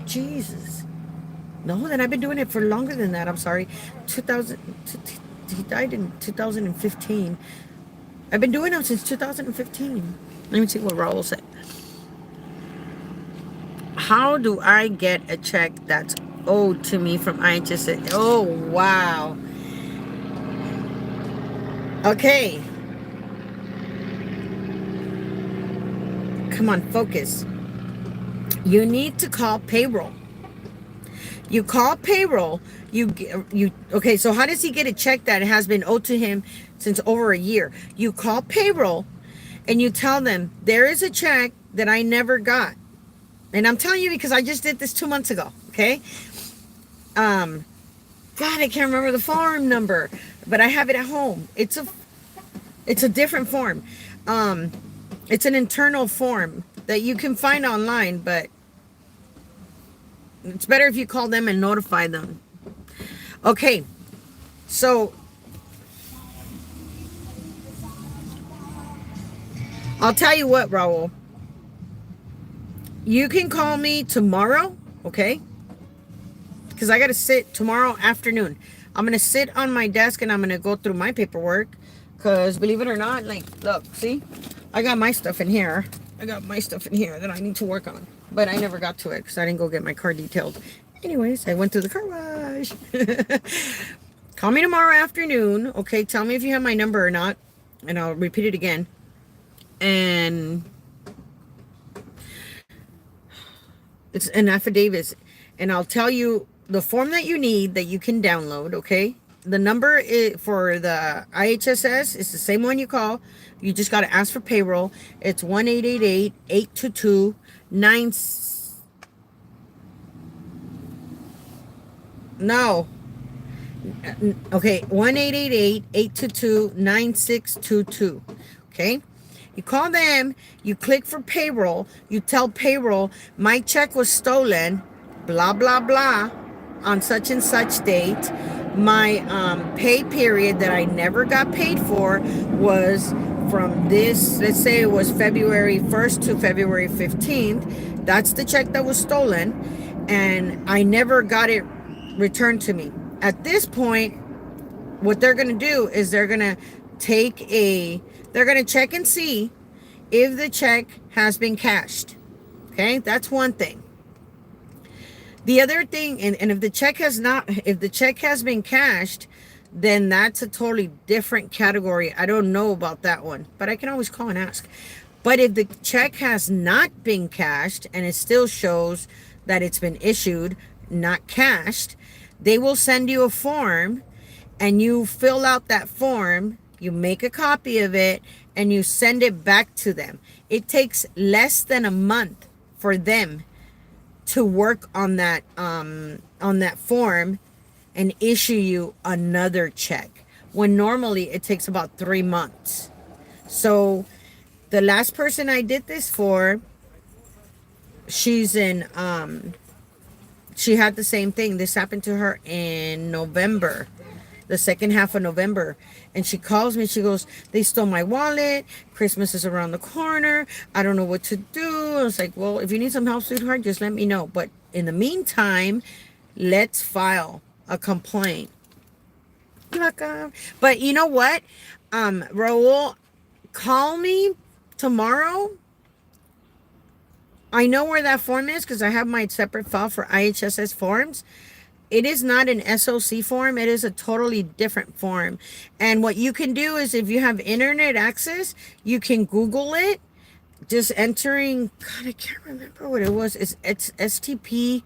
Jesus. No, then I've been doing it for longer than that. I'm sorry. 2000. He died in 2015. I've been doing them since 2015. Let me see what Raul said. How do I get a check that's owed to me from IHS? Oh, wow. Okay. Come on, focus. You need to call payroll. You call payroll. Okay, so how does he get a check that has been owed to him since over a year? You call payroll and you tell them there is a check that I never got. And I'm telling you because I just did this 2 months ago, okay? God, I can't remember the form number, but I have it at home. It's a different form. It's an internal form that you can find online, but it's better if you call them and notify them. Okay, so I'll tell you what, Raul. You can call me tomorrow, okay? Because I got to sit tomorrow afternoon. I'm going to sit on my desk and I'm going to go through my paperwork. Because believe it or not, like, look, see? I got my stuff in here. I got my stuff in here that I need to work on. But I never got to it because I didn't go get my car detailed. Anyways, I went to the car wash. Call me tomorrow afternoon, okay? Tell me if you have my number or not. And I'll repeat it again. And it's an affidavit. And I'll tell you the form that you need that you can download, okay? The number for the IHSS is the same one you call. You just got to ask for payroll. It's 1-888-822-9... No. Okay, 1-888-822-9622. Okay? You call them, you click for payroll, you tell payroll, my check was stolen, blah, blah, blah, on such and such date. My pay period that I never got paid for was from this, let's say it was February 1st to February 15th. That's the check that was stolen, and I never got it returned to me. At this point, what they're going to do is they're going to they're going to check and see if the check has been cashed. Okay, that's one thing. The other thing, and if the check has been cashed, then that's a totally different category. I don't know about that one, but I can always call and ask. But if the check has not been cashed and it still shows that it's been issued, not cashed, they will send you a form and you fill out that form, you make a copy of it, and you send it back to them. It takes less than a month for them to work on that form and issue you another check, when normally it takes about 3 months. So the last person I did this for, she's in she had the same thing. This happened to her in November, the second half of November. And she calls me. She goes, they stole my wallet. Christmas is around the corner. I don't know what to do. I was like, well, if you need some help, sweetheart, just let me know. But in the meantime, let's file a complaint. But you know what? Raul, call me tomorrow. I know where that form is because I have my separate file for IHSS forms. It is not an SOC form. It is a totally different form. And what you can do is, if you have internet access, you can Google it. Just entering, God, I can't remember what it was. It's STP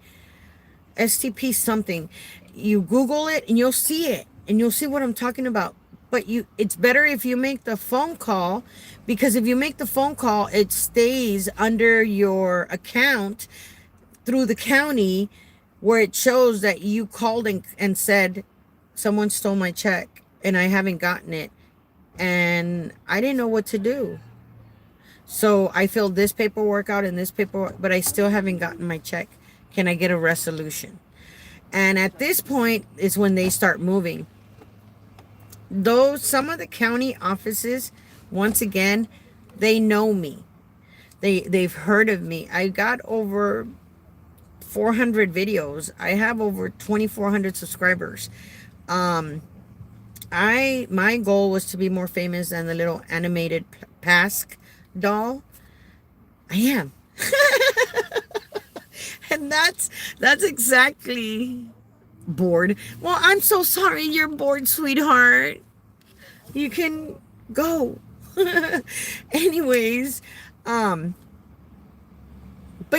something. You Google it and you'll see it. And you'll see what I'm talking about. But it's better if you make the phone call, because if you make the phone call, it stays under your account through the county, where it shows that you called and said, someone stole my check and I haven't gotten it. And I didn't know what to do. So I filled this paperwork out and this paperwork, but I still haven't gotten my check. Can I get a resolution? And at this point is when they start moving. Though some of the county offices, once again, they know me. They've heard of me. I got over 400 videos. I have over 2,400 subscribers. My goal was to be more famous than the little animated Pask doll. I am. And that's exactly bored. Well, I'm so sorry you're bored, sweetheart. You can go. Anyways, but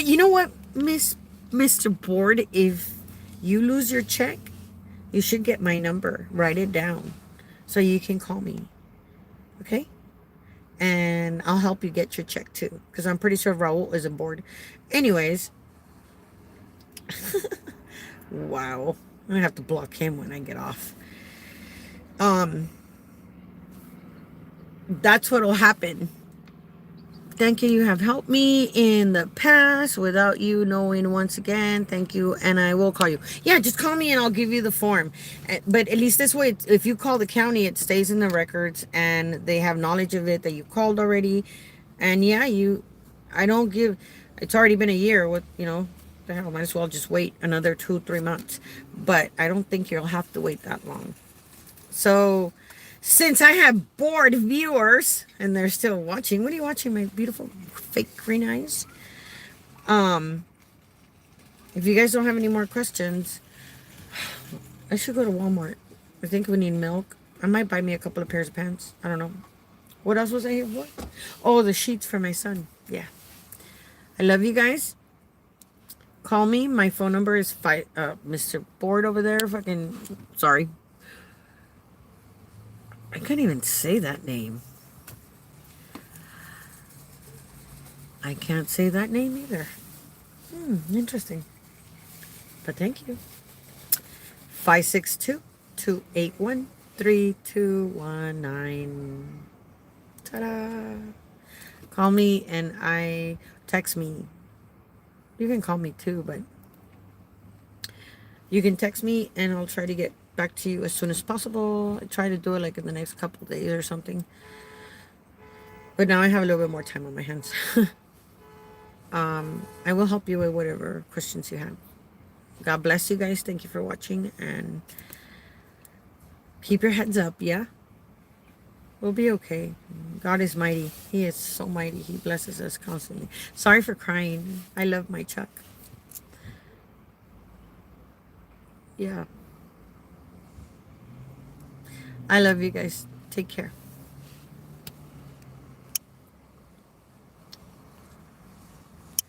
you know what, Mr. Board, if you lose your check, you should get my number. Write it down so you can call me. Okay? And I'll help you get your check too, because I'm pretty sure Raul isn't bored. Anyways, wow. I'm gonna have to block him when I get off. That's what'll happen. Thank you. You have helped me in the past without you knowing. Once again, thank you. And I will call you. Yeah, just call me and I'll give you the form. But at least this way, if you call the county, it stays in the records and they have knowledge of it that you called already. And yeah, I don't give, it's already been a year. What, the hell, might as well just wait another 2-3 months. But I don't think you'll have to wait that long. So since I have bored viewers and they're still watching, what are you watching, my beautiful fake green eyes? If you guys don't have any more questions, I should go to Walmart. I think we need milk. I might buy me a couple of pairs of pants. I don't know. What else was I here for? Oh, the sheets for my son. Yeah. I love you guys. Call me. My phone number is Mr. Board over there. Sorry. I couldn't even say that name. I can't say that name either. Interesting. But thank you. 562-281-3219. Ta-da. Call me and text me. You can call me too, but you can text me and I'll try to get back to you as soon as possible. I try to do it like in the next couple of days or something. But now I have a little bit more time on my hands. I will help you with whatever questions you have. God bless you guys. Thank you for watching and keep your heads up, yeah? We'll be okay. God is mighty. He is so mighty. He blesses us constantly. Sorry for crying. I love my Chuck. Yeah. I love you guys. Take care.